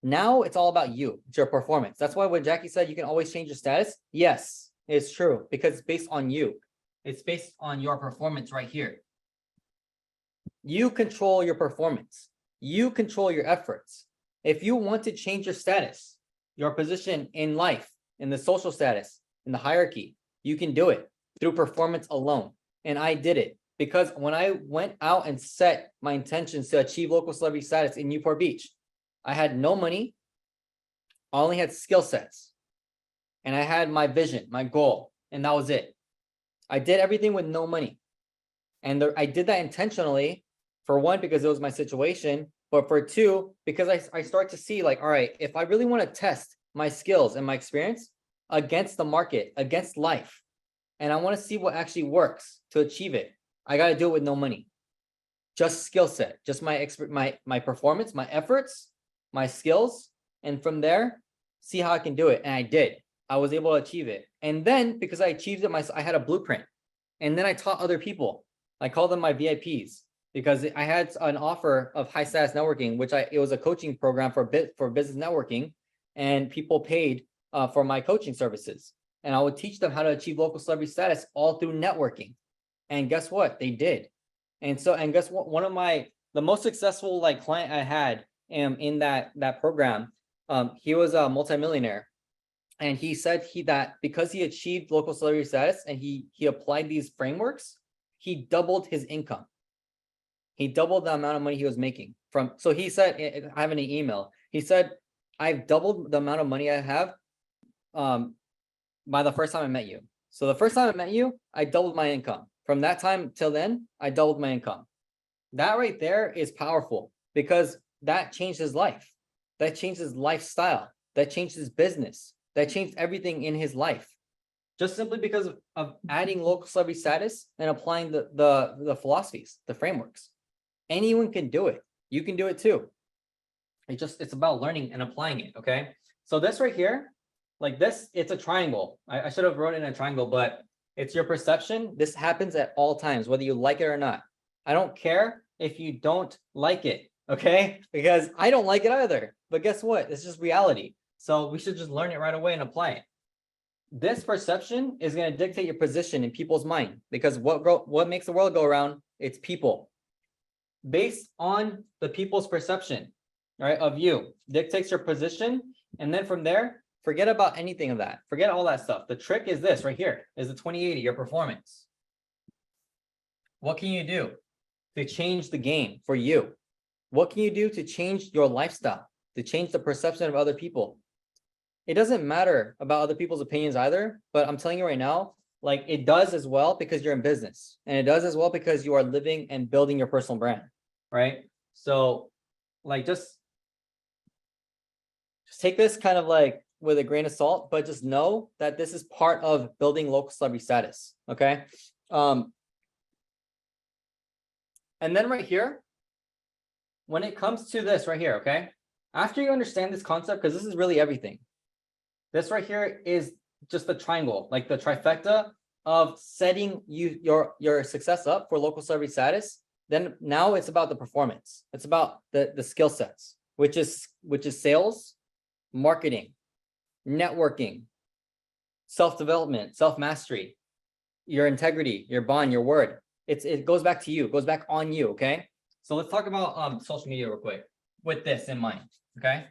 Now it's all about you. It's your performance. That's why when Jackie said you can always change your status, yes, it's true because it's based on you. It's based on your performance right here. You control your performance. You control your efforts. If you want to change your status, your position in life, in the social status, in the hierarchy, you can do it through performance alone. And I did it. because when I went out and set my intentions to achieve local celebrity status in Newport Beach, I had no money. I only had skill sets, and I had my vision, my goal, and that was it. I did everything with no money. And I did that intentionally, for one, because it was my situation, but for two, because I start to see like, all right, if I really want to test my skills and my experience against the market, against life, and I want to see what actually works to achieve it, I got to do it with no money. Just skill set, just my performance, my efforts, my skills. And from there, see how I can do it. And I did. I was able to achieve it. And then because I achieved it, I had a blueprint. And then I taught other people. I call them my VIPs because I had an offer of high status networking, which it was a coaching program for business networking, and people paid for my coaching services. And I would teach them how to achieve local celebrity status all through networking. And guess what? They did. And guess what? One of the most successful client I had in that program, he was a multimillionaire. And he said that because he achieved local celebrity status and he applied these frameworks, he doubled his income. He doubled the amount of money he was making so he said, I have an email. He said, I've doubled the amount of money I have by the first time I met you. So the first time I met you, I doubled my income. From that time till then, I doubled my income. That right there is powerful because that changed his life. That changed his lifestyle. That changed his business. That changed everything in his life. Just simply because of adding local celebrity status and applying the philosophies, the frameworks. Anyone can do it. You can do it too. It's about learning and applying it. Okay. So this right here, like this, it's a triangle. I should have wrote it in a triangle, but it's your perception. This happens at all times, whether you like it or not. I don't care if you don't like it. Okay. Because I don't like it either. But guess what? It's just reality. So we should just learn it right away and apply it. This perception is going to dictate your position in people's mind because what makes the world go around? It's people. Based on the people's perception, right, of you, dictates your position. And then from there, forget about anything of that. Forget all that stuff. The trick is this right here, is the 20/80, your performance. What can you do to change the game for you? What can you do to change your lifestyle, to change the perception of other people? It doesn't matter about other people's opinions either, but I'm telling you right now, like it does as well because you're in business, and it does as well because you are living and building your personal brand, right? So like just take this kind of like with a grain of salt, but just know that this is part of building local celebrity status, okay? And then right here, when it comes to this right here, okay? After you understand this concept, because this is really everything, this right here is just the triangle, like the trifecta of setting your success up for local celebrity status. Then now it's about the performance. It's about the skill sets, which is sales, marketing, networking, self-development, self-mastery, your integrity, your bond, your word. It goes back to you, goes back on you, okay? So let's talk about social media real quick with this in mind, okay?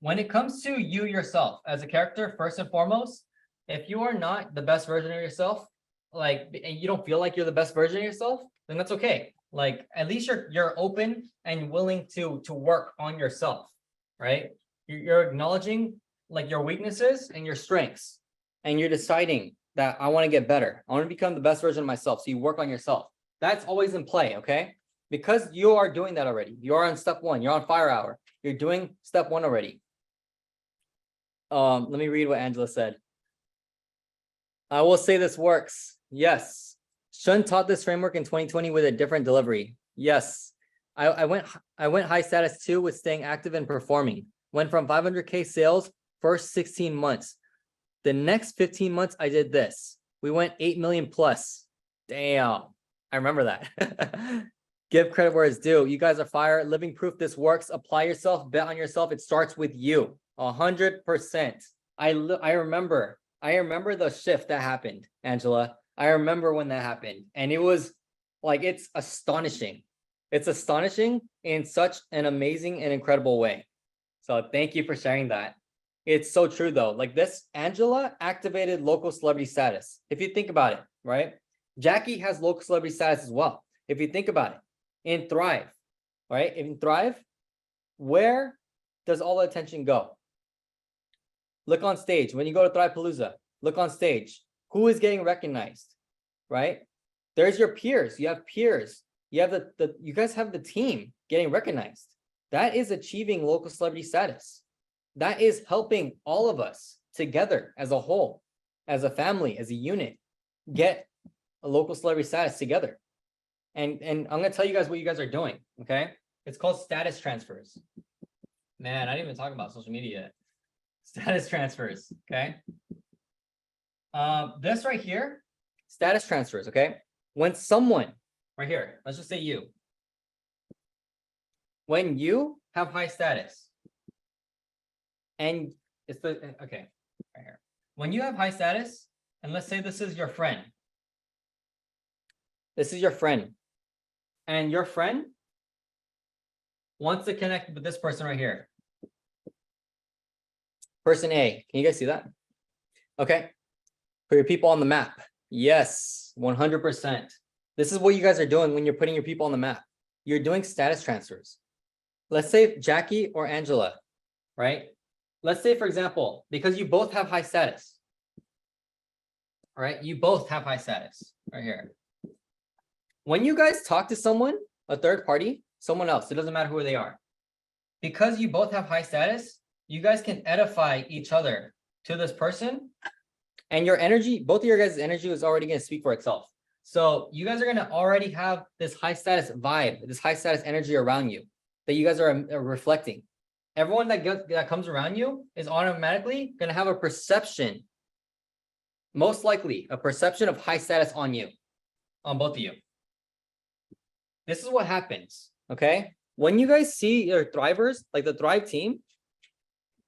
When it comes to you yourself as a character, first and foremost, if you are not the best version of yourself, and you don't feel like you're the best version of yourself, then that's okay. Like at least you're open and willing to work on yourself, right? You're acknowledging like your weaknesses and your strengths, and you're deciding that I want to get better. I want to become the best version of myself. So you work on yourself. That's always in play, okay? Because you are doing that already. You are on step one. You're on FIREHOUR. You're doing step one already. Let me read what Angela said. I will say this works. Yes. Shun taught this framework in 2020 with a different delivery. Yes. I went high status too with staying active and performing. Went from 500K sales first 16 months. The next 15 months, I did this. We went 8 million plus. Damn. I remember that. Give credit where it's due. You guys are fire. Living proof this works. Apply yourself. Bet on yourself. It starts with you. 100%. I remember the shift that happened, Angela. I remember when that happened. And it was like, it's astonishing. It's astonishing in such an amazing and incredible way. So thank you for sharing that. It's so true though. Like this, Angela activated local celebrity status. If you think about it, right? Jackie has local celebrity status as well. If you think about it, in Thrive, right? In Thrive, where does all the attention go? Look on stage. When you go to Thrivepalooza, look on stage. Who is getting recognized, right? There's your peers. You have peers. You have you guys have the team getting recognized. That is achieving local celebrity status. That is helping all of us together as a whole, as a family, as a unit, get a local celebrity status together. And I'm gonna tell you guys what you guys are doing. Okay, it's called status transfers. Man, I didn't even talk about social media yet. Status transfers. Okay. This right here, status transfers. Okay, when someone right here, let's just say you, when you have high status, and it's the okay right here. When you have high status, and let's say this is your friend. This is your friend. And your friend wants to connect with this person right here. Person A. Can you guys see that? Okay. Put your people on the map. Yes, 100%. This is what you guys are doing when you're putting your people on the map. You're doing status transfers. Let's say Jackie or Angela, right? Let's say, for example, because you both have high status. All right, you both have high status right here. When you guys talk to someone, a third party, someone else, it doesn't matter who they are. Because you both have high status, you guys can edify each other to this person. And your energy, both of your guys' energy is already going to speak for itself. So you guys are going to already have this high status vibe, this high status energy around you that you guys are reflecting. Everyone that comes around you is automatically going to have a perception, most likely a perception of high status on you, on both of you. This is what happens, okay? When you guys see your thrivers, like the Thrive team,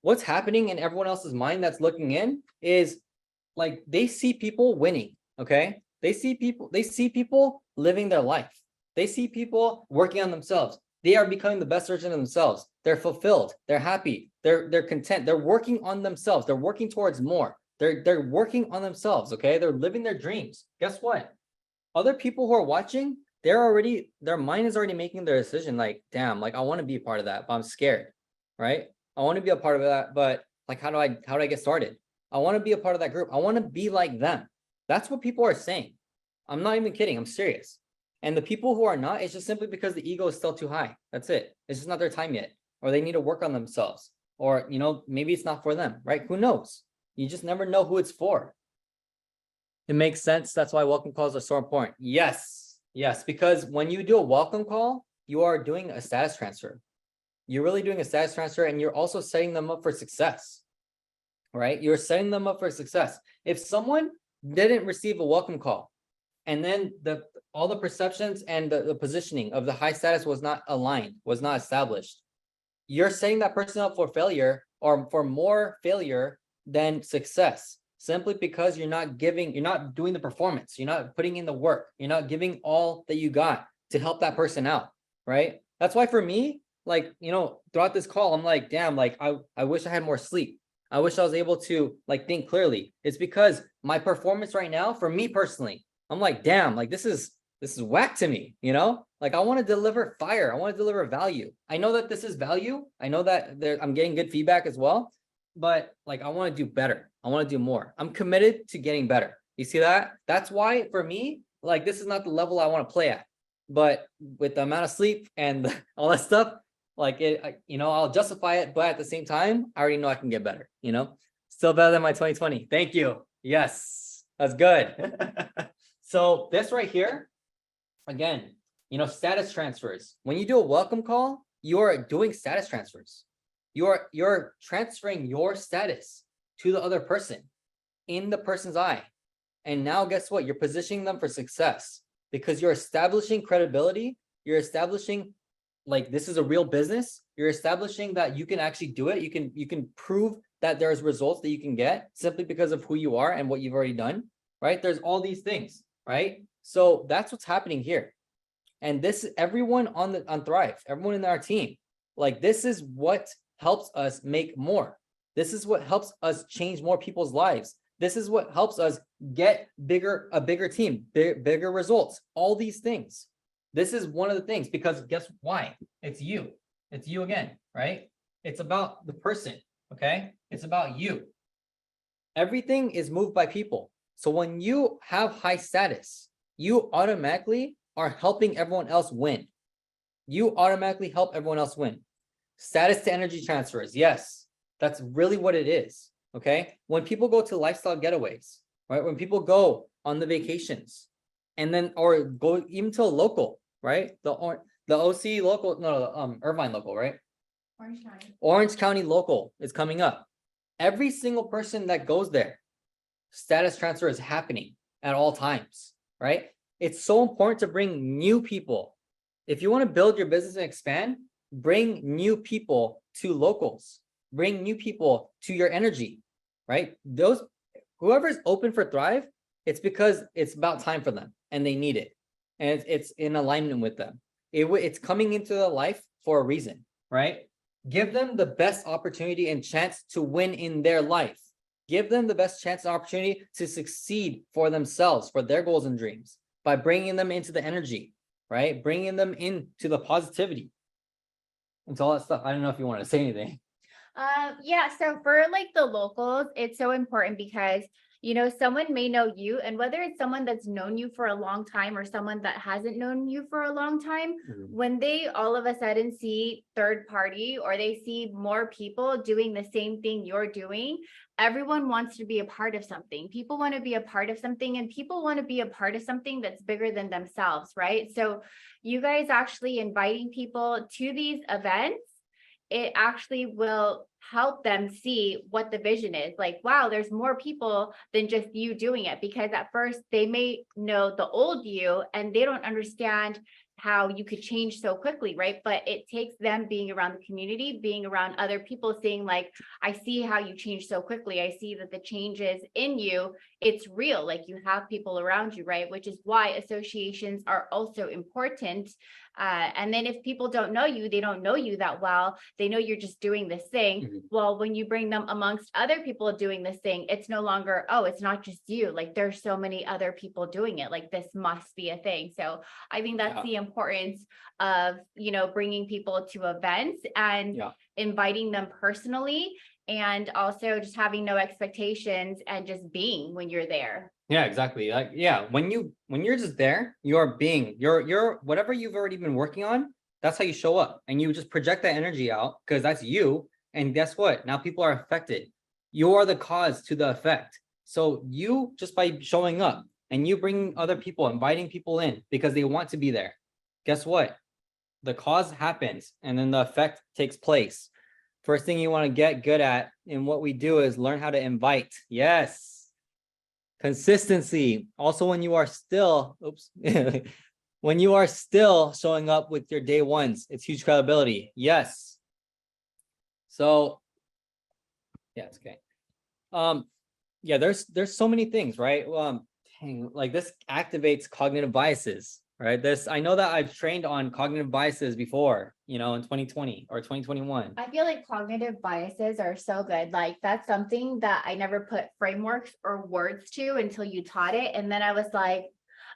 what's happening in everyone else's mind that's looking in is like they see people winning, okay? They see people living their life. They see people working on themselves. They are becoming the best version of themselves. They're fulfilled. They're happy. They're content. They're working on themselves. They're working towards more. They're working on themselves, okay? They're living their dreams. Guess what? Other people who are watching, their mind is already making their decision like, damn, like I want to be a part of that, but I'm scared, right? I want to be a part of that, but like, how do I get started? I want to be a part of that group. I want to be like them. That's what people are saying. I'm not even kidding. I'm serious. And the people who are not, it's just simply because the ego is still too high. That's it. It's just not their time yet. Or they need to work on themselves. Or, you know, maybe it's not for them, right? Who knows? You just never know who it's for. It makes sense. That's why welcome calls are so important. Yes. Yes. Because when you do a welcome call, you are doing a status transfer. You're really doing a status transfer, and you're also setting them up for success, right? You're setting them up for success. If someone didn't receive a welcome call, and then all the perceptions and the positioning of the high status was not aligned, was not established, you're setting that person up for failure, or for more failure than success, simply because you're not doing the performance, you're not putting in the work, you're not giving all that you got to help that person out, right? That's why for me, like, you know, throughout this call, I'm like, damn, like I wish I had more sleep. I wish I was able to like think clearly. It's because my performance right now, for me personally, I'm like, damn, like this is whack to me, you know? Like I want to deliver fire. I want to deliver value. I know that this is value. I know that I'm getting good feedback as well, but like I want to do better. I want to do more. I'm committed to getting better. You see that? That's why for me, like this is not the level I want to play at. But with the amount of sleep and all that stuff, like you know, I'll justify it, but at the same time, I already know I can get better, you know? Still better than my 2020. Thank you. Yes, that's good. So this right here, again, you know, status transfers. When you do a welcome call, you're doing status transfers. You're transferring your status to the other person in the person's eye. And now guess what? You're positioning them for success because you're establishing credibility. You're establishing like this is a real business. You're establishing that you can actually do it. You can prove that there's results that you can get simply because of who you are and what you've already done, right? There's all these things, right? So that's what's happening here. And this, everyone on Thrive, everyone in our team, like this is what helps us make more. This is what helps us change more people's lives. This is what helps us get a bigger team, bigger results, all these things. This is one of the things, because guess why? It's you again, right? It's about the person, okay? It's about you. Everything is moved by people. So when you have high status, you automatically are helping everyone else win. You automatically help everyone else win. Status to energy transfers. Yes, that's really what it is. Okay. When people go to lifestyle getaways, right? When people go on the vacations and then, or go even to a local, right? The OC local, no, Irvine local, right? Orange County local is coming up. Every single person that goes there, status transfer is happening at all times, right? It's so important to bring new people. If you want to build your business and expand, bring new people to locals, bring new people to your energy, right? Whoever's open for Thrive, it's because it's about time for them and they need it. And it's in alignment with them. It's coming into their life for a reason, right? Give them the best opportunity and chance to win in their life. Give them the best chance and opportunity to succeed for themselves, for their goals and dreams, by bringing them into the energy, right? Bringing them into the positivity. And all that stuff. I don't know if you want to say anything. Yeah, so for like the locals, it's so important because, you know, someone may know you, and whether it's someone that's known you for a long time or someone that hasn't known you for a long time, when they all of a sudden see third party or they see more people doing the same thing you're doing, everyone wants to be a part of something. People want to be a part of something, and people want to be a part of something that's bigger than themselves, right? So you guys actually inviting people to these events, it actually will help them see what the vision is. Like, wow, there's more people than just you doing it. Because at first they may know the old you and they don't understand how you could change so quickly, right? But it takes them being around the community, being around other people, saying like, I see how you change so quickly. I see that the changes in you, it's real. Like you have people around you, right? Which is why associations are also important. And then if people don't know you, they don't know you that well. They know you're just doing this thing. Well, when you bring them amongst other people doing this thing, it's no longer, oh, it's not just you. Like there's so many other people doing it. Like this must be a thing. So I think that's the importance of, you know, bringing people to events and inviting them personally, and also just having no expectations and just being when you're there. Yeah, exactly. Like, yeah, when you're just there, you're being, you're whatever you've already been working on, that's how you show up. And you just project that energy out because that's you. And guess what? Now people are affected. You are the cause to the effect. So you, just by showing up and you bring other people, inviting people in because they want to be there, guess what? The cause happens and then the effect takes place. First thing you want to get good at in what we do is learn how to invite. Yes. Consistency. Also, when you are still, when you are still showing up with your day ones, it's huge credibility. Yes. So, yeah, it's okay. Yeah, there's so many things, right? Like this activates cognitive biases, right? I know that I've trained on cognitive biases before, you know, in 2020 or 2021. I feel like cognitive biases are so good. Like that's something that I never put frameworks or words to until you taught it. And then I was like,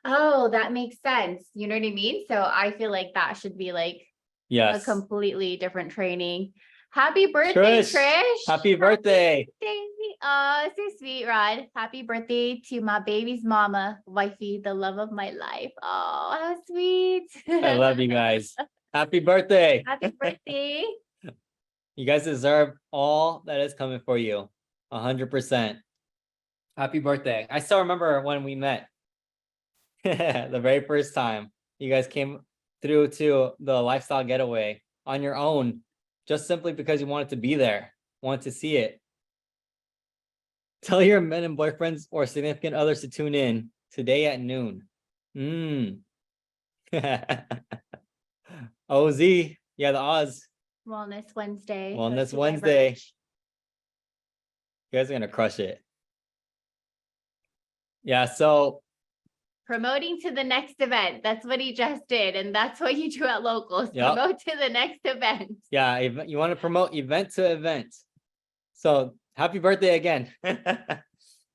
oh, that makes sense. You know what I mean? So I feel like that should be like a completely different training. Happy birthday, Trish. Happy birthday. Oh, so sweet, Rod. Happy birthday to my baby's mama, wifey, the love of my life. Oh, how sweet. I love you guys. Happy birthday. Happy birthday. You guys deserve all that is coming for you. 100%. Happy birthday. I still remember when we met. The very first time you guys came through to the lifestyle getaway on your own, just simply because you wanted to be there, wanted to see it. Tell your men and boyfriends or significant others to tune in today at noon. OZ. Yeah, the Oz. Wellness Wednesday. Wellness Wednesday. You guys are going to crush it. Yeah, so. Promoting to the next event. That's what he just did. And that's what you do at locals. Promote to the next event. Yeah, you want to promote event to event. So happy birthday again.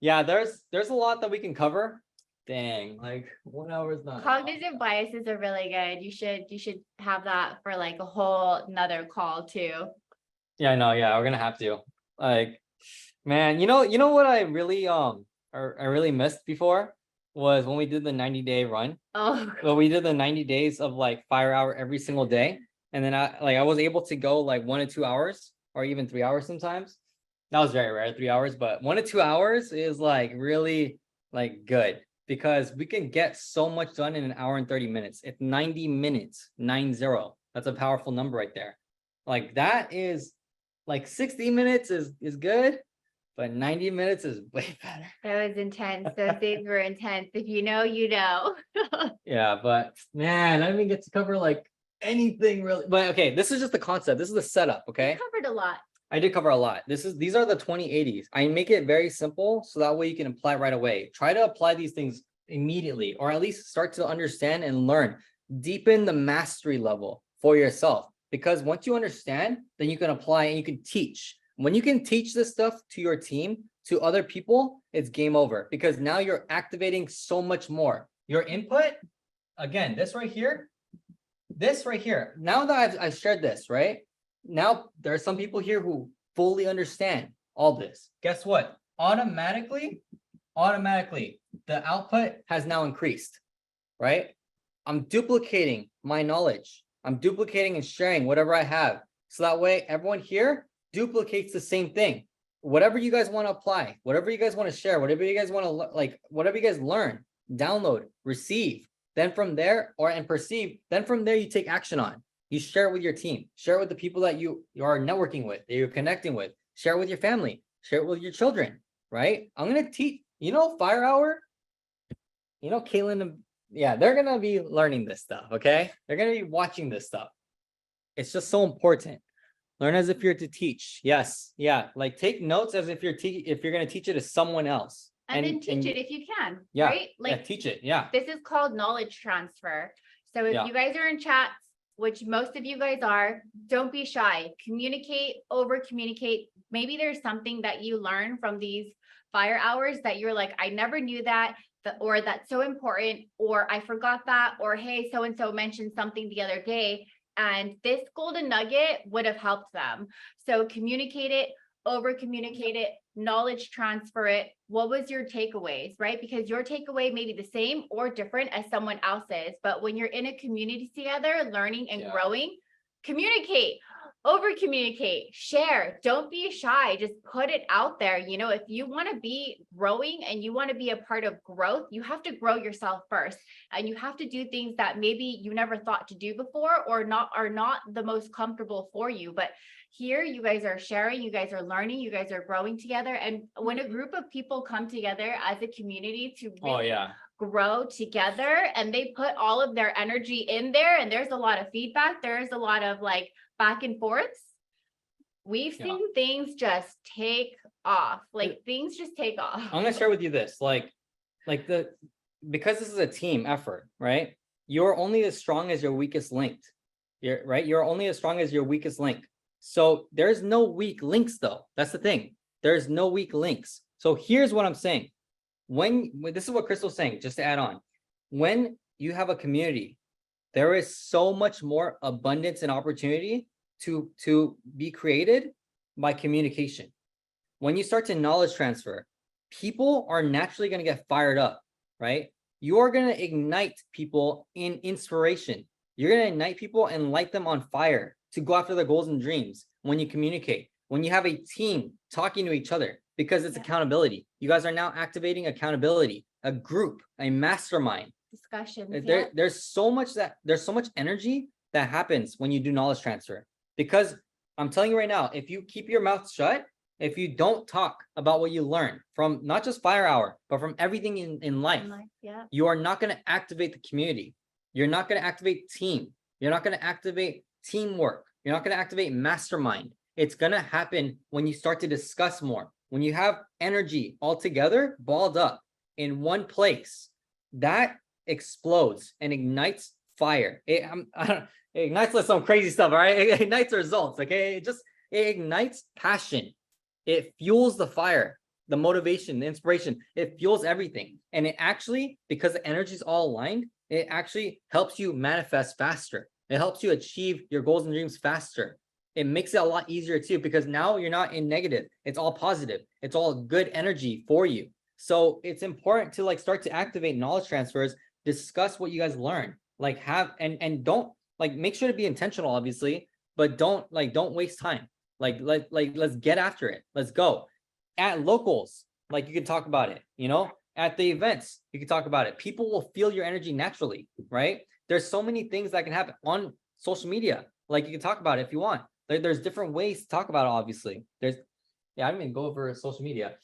Yeah, there's a lot that we can cover. Dang, like 1 hour is not. Cognitive biases are really good. You should have that for like a whole another call too. Yeah, I know. Yeah, we're gonna have to. Like, man, you know what I really I really missed before was when we did the 90-day run. Oh, Well, we did the 90 days of like fire hour every single day. And then I was able to go like 1 to 2 hours or even 3 hours sometimes. That was very rare, 3 hours, but 1 to 2 hours is like really like good because we can get so much done in an hour and 30 minutes. It's 90 minutes, 90. That's a powerful number right there. Like that is like 60 minutes is good, but 90 minutes is way better. that was intense. Those days were intense. If you know, you know. Yeah, but man, I didn't even get to cover like anything really. But okay, this is just the concept. This is the setup. We Okay, covered a lot. I did cover a lot. These are the 2080s. I make it very simple so that way you can apply right away. Try to apply these things immediately, or at least start to understand and learn. Deepen the mastery level for yourself. Because once you understand, then you can apply and you can teach. When you can teach this stuff to your team, to other people, it's game over because now you're activating so much more. Your input, again, this right here, now that I've shared this, right? Now there are some people here who fully understand all this. Guess what? Automatically, the output has now increased, right? I'm duplicating my knowledge. I'm duplicating and sharing whatever I have. So that way everyone here duplicates the same thing. Whatever you guys want to apply, whatever you guys want to share, whatever you guys want to like, whatever you guys learn, download, receive, then from there and perceive, then from there you take action on. You share it with your team, share it with the people that you are networking with, that you're connecting with, share it with your family, share it with your children, right? I'm going to teach, Fire Hour, Caitlin and yeah, they're going to be learning this stuff. Okay. They're going to be watching this stuff. It's just so important. Learn as if you're to teach. Yes. Yeah. Like take notes as if you're going to teach it to someone else. And then teach it if you can. Yeah. Right? Like yeah, teach it. Yeah. this is called knowledge transfer. So if Yeah. you guys are in chats, which most of you guys are, don't be shy. Communicate, over communicate. Maybe there's something that you learn from these fire hours that you're like, I never knew that, or that's so important, or I forgot that, or hey, so and so mentioned something the other day, and this golden nugget would have helped them. So communicate it, over communicate it, knowledge transfer it. What was your takeaways, right? Because your takeaway may be the same or different as someone else's, but when you're in a community together, learning and growing, communicate, over communicate, share. Don't be shy. Just put it out there. If you want to be growing and you want to be a part of growth, you have to grow yourself first, and you have to do things that maybe you never thought to do before or are not the most comfortable for you. But here you guys are sharing, you guys are learning, you guys are growing together. And when a group of people come together as a community to really grow together, and they put all of their energy in there, and there's a lot of feedback, there's a lot of like back and forths, we've seen things just take off. Like things just take off. I'm gonna share with you this, because this is a team effort, right? You're only as strong as your weakest link. You're only as strong as your weakest link. So there's no weak links though. That's the thing. There's no weak links. So here's what I'm saying. When this is what Crystal's saying, just to add on, when you have a community, there is so much more abundance and opportunity to be created by communication. When you start to knowledge transfer, people are naturally going to get fired up, right? You are going to ignite people in inspiration. You're going to ignite people and light them on fire to go after their goals and dreams when you communicate, when you have a team talking to each other, because it's accountability. You guys are now activating accountability, a group, a mastermind. Discussions. There's so much energy that happens when you do knowledge transfer. Because I'm telling you right now, if you keep your mouth shut, if you don't talk about what you learn from not just Fire Hour, but from everything in life, you are not going to activate the community. You're not going to activate team. You're not going to activate teamwork. You're not going to activate mastermind. It's going to happen when you start to discuss more. When you have energy all together, balled up in one place, that explodes and ignites fire. It ignites like some crazy stuff, all right? It ignites results, okay? It ignites passion. It fuels the fire. the motivation, the inspiration, it fuels everything. And it actually, because the energy is all aligned, it actually helps you manifest faster. It helps you achieve your goals and dreams faster. It makes it a lot easier too, because now you're not in negative. It's all positive. It's all good energy for you. So it's important to like start to activate knowledge transfers, discuss what you guys learn, like have, and don't like, make sure to be intentional, obviously, but don't waste time. Let's get after it. Let's go. At locals, like you can talk about it, you know, at the events, you can talk about it. People will feel your energy naturally, right? There's so many things that can happen on social media. Like you can talk about it if you want. There's different ways to talk about it, obviously. I didn't even go over social media.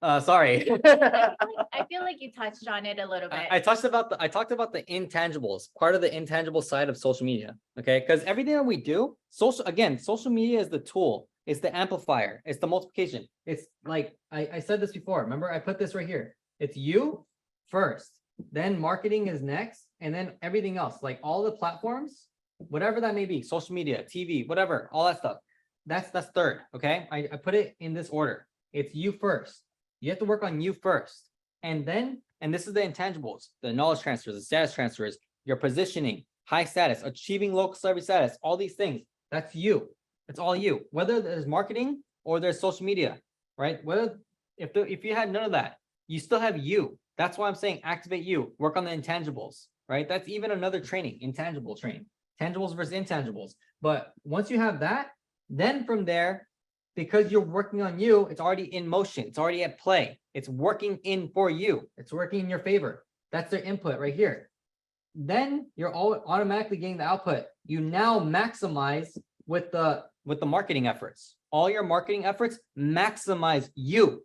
Sorry. I feel like you touched on it a little bit. I talked about the intangibles, part of the intangible side of social media. Okay. Because everything that we do, social media is the tool, it's the amplifier, it's the multiplication. It's like I said this before. Remember, I put this right here. It's you first, then marketing is next, and then everything else, like all the platforms, whatever that may be, social media, TV, whatever, all that stuff. That's third. Okay. I put it in this order. It's you first. You have to work on you first. And this is the intangibles, the knowledge transfers, the status transfers, your positioning, high status, achieving local celebrity status, all these things. That's you. It's all you. Whether there's marketing or there's social media, right? Whether if you had none of that, you still have you. That's why I'm saying activate you. Work on the intangibles, right? That's even another training, intangible training, tangibles versus intangibles. But once you have that, then from there, because you're working on you, it's already in motion. It's already at play. It's working in for you. It's working in your favor. That's their input right here. Then you're all automatically getting the output. You now maximize with the marketing efforts. All your marketing efforts maximize you.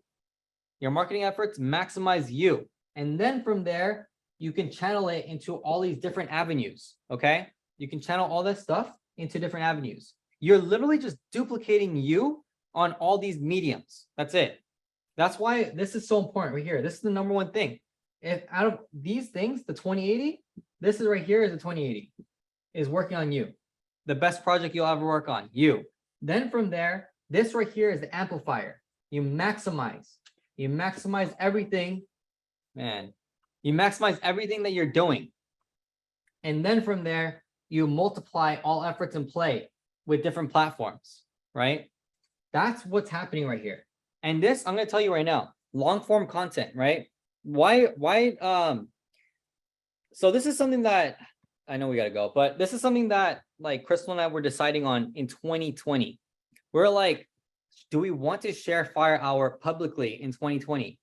Your marketing efforts maximize you. And then from there, you can channel it into all these different avenues. Okay. You can channel all this stuff into different avenues. You're literally just duplicating you on all these mediums. That's it. That's why this is so important right here. This is the number one thing. If out of these things, the 2080, this is right here is the 2080, is working on you. The best project you'll ever work on, you. Then from there, this right here is the amplifier. You maximize everything, man. You maximize everything that you're doing. And then from there, you multiply all efforts in play with different platforms, right? That's what's happening right here. And this, I'm going to tell you right now, long form content, right? So this is something that I know we got to go, but this is something that like Crystal and I were deciding on in 2020. We're like, do we want to share Fire Hour publicly in 2020?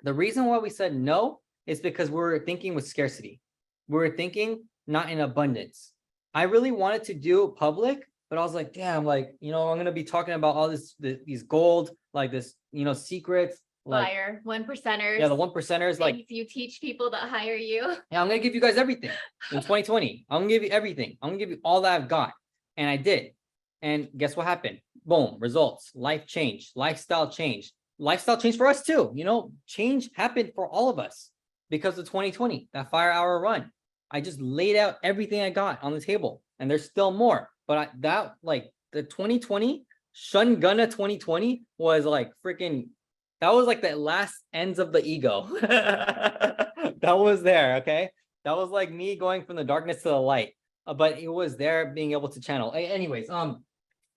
The reason why we said no is because we were thinking with scarcity. We were thinking not in abundance. I really wanted to do public, but I was like, damn, like, you know, I'm going to be talking about all these gold, like this, you know, secrets. Like, Fire, 1%ers. Yeah, the 1%ers. Like, you teach people that hire you. Yeah, I'm going to give you guys everything in 2020. I'm going to give you everything. I'm going to give you all that I've got. And I did. And guess what happened? Boom, results, life change, lifestyle change for us too. You know, change happened for all of us because of 2020, that Fire Hour run. I just laid out everything I got on the table, and there's still more. But the 2020 Shungana 2020 was like freaking, that was like the last ends of the ego. That was there. Okay. That was like me going from the darkness to the light, but it was there being able to channel. Anyways,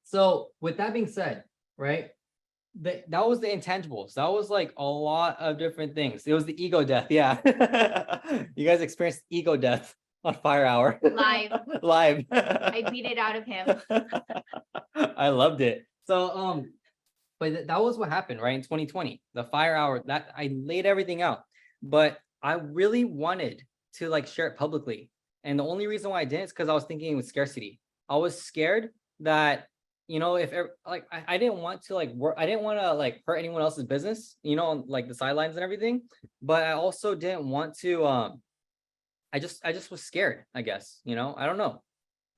so with that being said, right, that was the intangibles. That was like a lot of different things. It was the ego death. Yeah. You guys experienced ego death on Fire Hour. Live. I beat it out of him. I loved it. So, but that was what happened, right? In 2020, the Fire Hour, that I laid everything out, but I really wanted to like share it publicly. And the only reason why I didn't is because I was thinking with scarcity. I was scared that, you know, if like I didn't want to like work, I didn't want to like hurt anyone else's business, you know, on, like the sidelines and everything. But I also didn't want to, I just was scared, I guess, you know, I don't know.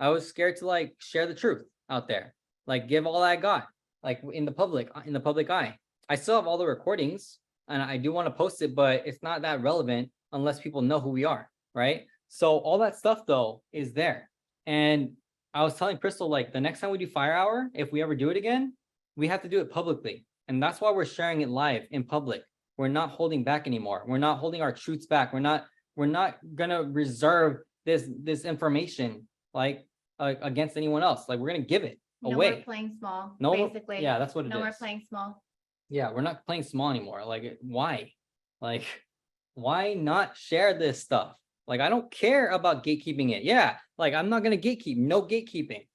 I was scared to like share the truth out there, like give all I got, like in the public eye. I still have all the recordings and I do want to post it, but it's not that relevant unless people know who we are, right? So all that stuff though is there. And I was telling Crystal, like the next time we do Fire Hour, if we ever do it again, we have to do it publicly. And that's why we're sharing it live in public. We're not holding back anymore. We're not holding our truths back. We're not gonna reserve this information like against anyone else. Like we're gonna give it No away. more playing small, No, basically. yeah, that's what it No more is. playing small. Yeah, we're not playing small anymore. Like, why? Like, why not share this stuff? Like, I don't care about gatekeeping it. Yeah, like I'm not gonna gatekeep, no gatekeeping.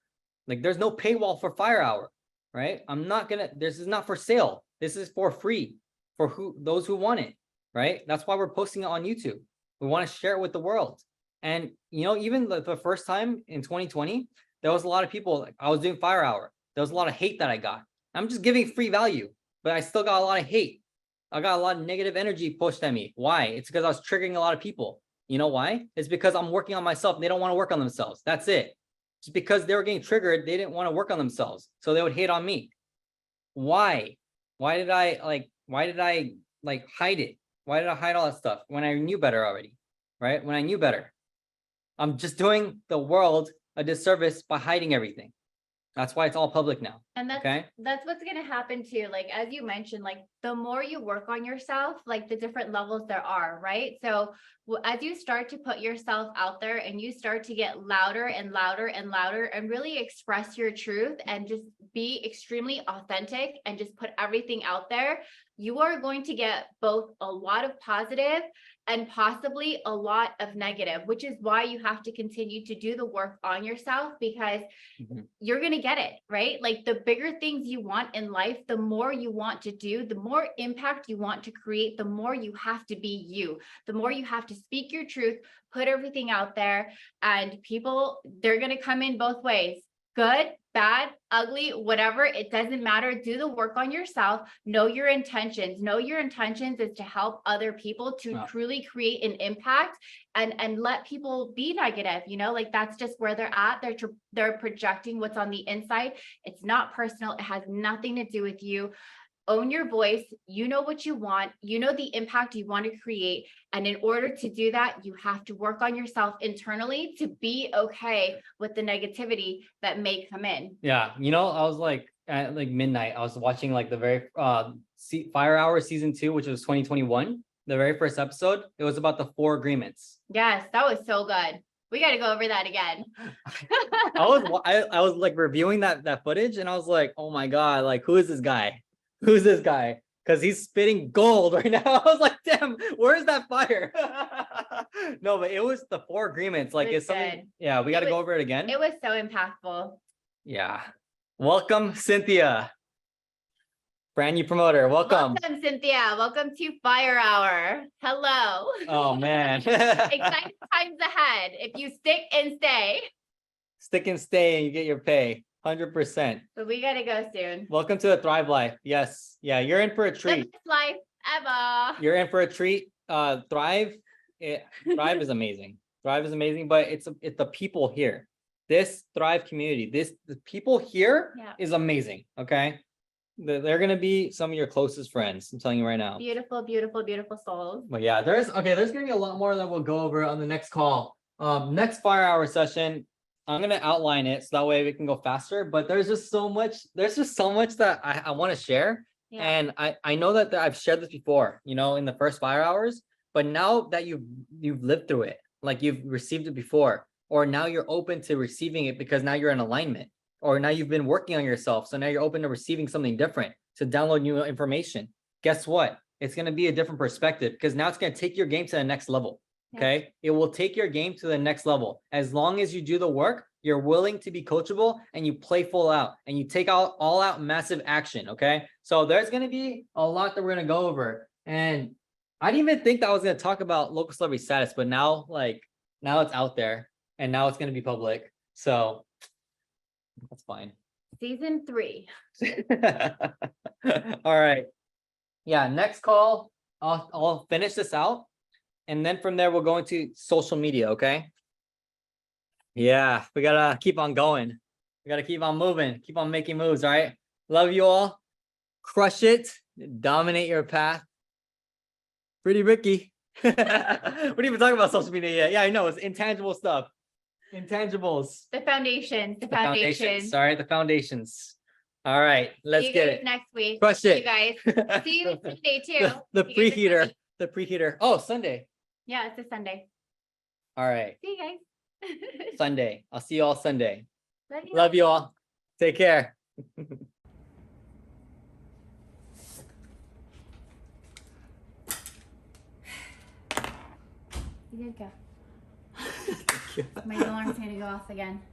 Like, there's no paywall for Fire Hour, right? I'm not gonna, this is not for sale. This is for free for those who want it, right? That's why we're posting it on YouTube. We want to share it with the world. And you know, even the first time in 2020, there was a lot of people, like I was doing Fire Hour. There was a lot of hate that I got. I'm just giving free value, but I still got a lot of hate. I got a lot of negative energy pushed at me. Why? It's because I was triggering a lot of people. You know why? It's because I'm working on myself. They don't want to work on themselves. That's it. Just because they were getting triggered, they didn't want to work on themselves. So they would hate on me. Why? Why did I hide it? Why did I hide all that stuff when I knew better already? Right? When I knew better. I'm just doing the world a disservice by hiding everything. That's why it's all public now. And that's what's going to happen too. Like, as you mentioned, like the more you work on yourself, like the different levels there are, right? So as you start to put yourself out there and you start to get louder and louder and louder and really express your truth and just be extremely authentic and just put everything out there, you are going to get both a lot of positive and possibly a lot of negative, which is why you have to continue to do the work on yourself, because you're going to get it, right? Like the bigger things you want in life, the more you want to do, the more impact you want to create, the more you have to be you, the more you have to speak your truth, put everything out there, and people, they're going to come in both ways. Good, bad, ugly, whatever, it doesn't matter. Do the work on yourself. Know your intentions. Know your intentions is to help other people to truly create an impact and let people be negative. You know, like that's just where they're at. They're projecting what's on the inside. It's not personal. It has nothing to do with you. Own your voice. You know what you want. You know the impact you want to create. And in order to do that, you have to work on yourself internally to be okay with the negativity that may come in. Yeah. You know, I was like at like midnight, I was watching like the very Fire Hour season 2, which was 2021. The very first episode. It was about the 4 agreements. Yes, that was so good. We got to go over that again. I was like reviewing that footage and I was like, oh my God, like who is this guy? Who's this guy? Because he's spitting gold right now. I was like, damn, where's that fire? No, but it was the 4 agreements. Like it's something. Good. Yeah, we got to go over it again. It was so impactful. Yeah. Welcome, Cynthia. Brand new promoter. Welcome. Welcome, Cynthia. Welcome to Fire Hour. Hello. Oh, man. Exciting times ahead. If you stick and stay. Stick and stay and you get your pay. 100%. But we got to go soon. Welcome to the Thrive Life. Yes. Yeah, you're in for a treat. The best life ever. You're in for a treat. Thrive is amazing. Thrive is amazing, but it's the people here. This Thrive community, the people here is amazing. Okay. They're going to be some of your closest friends. I'm telling you right now. Beautiful, beautiful, beautiful souls. But yeah, there's going to be a lot more that we'll go over on the next call. Next Fire Hour session, I'm going to outline it so that way we can go faster, but there's just so much that I want to share. Yeah. And I know that I've shared this before, you know, in the first Fire Hours, but now that you've lived through it, like you've received it before, or now you're open to receiving it because now you're in alignment, or now you've been working on yourself. So now you're open to receiving something different, to download new information. Guess what? It's going to be a different perspective because now it's going to take your game to the next level. Okay. It will take your game to the next level. As long as you do the work, you're willing to be coachable and you play full out and you take out all out massive action. Okay. So there's going to be a lot that we're going to go over. And I didn't even think that I was going to talk about local celebrity status, but now it's out there and now it's going to be public. So that's fine. Season 3. All right. Yeah. Next call. I'll finish this out. And then from there, we'll go into social media, okay? Yeah, we gotta keep on going. We gotta keep on moving, keep on making moves, all right? Love you all. Crush it. Dominate your path. Pretty Ricky. We didn't even talk about social media yet. Yeah, I know. It's intangible stuff. Intangibles. The foundations. Sorry, the foundations. All right, let's See you get guys it. next week. Crush You it. guys. See you Sunday too. The You guys are preheater, coming. the preheater. Oh, Sunday. Yeah, it's a Sunday. All right, See you guys. Sunday. I'll see you all Sunday. Love you. Love you all. Take care. You did go. My alarm's gonna go off again.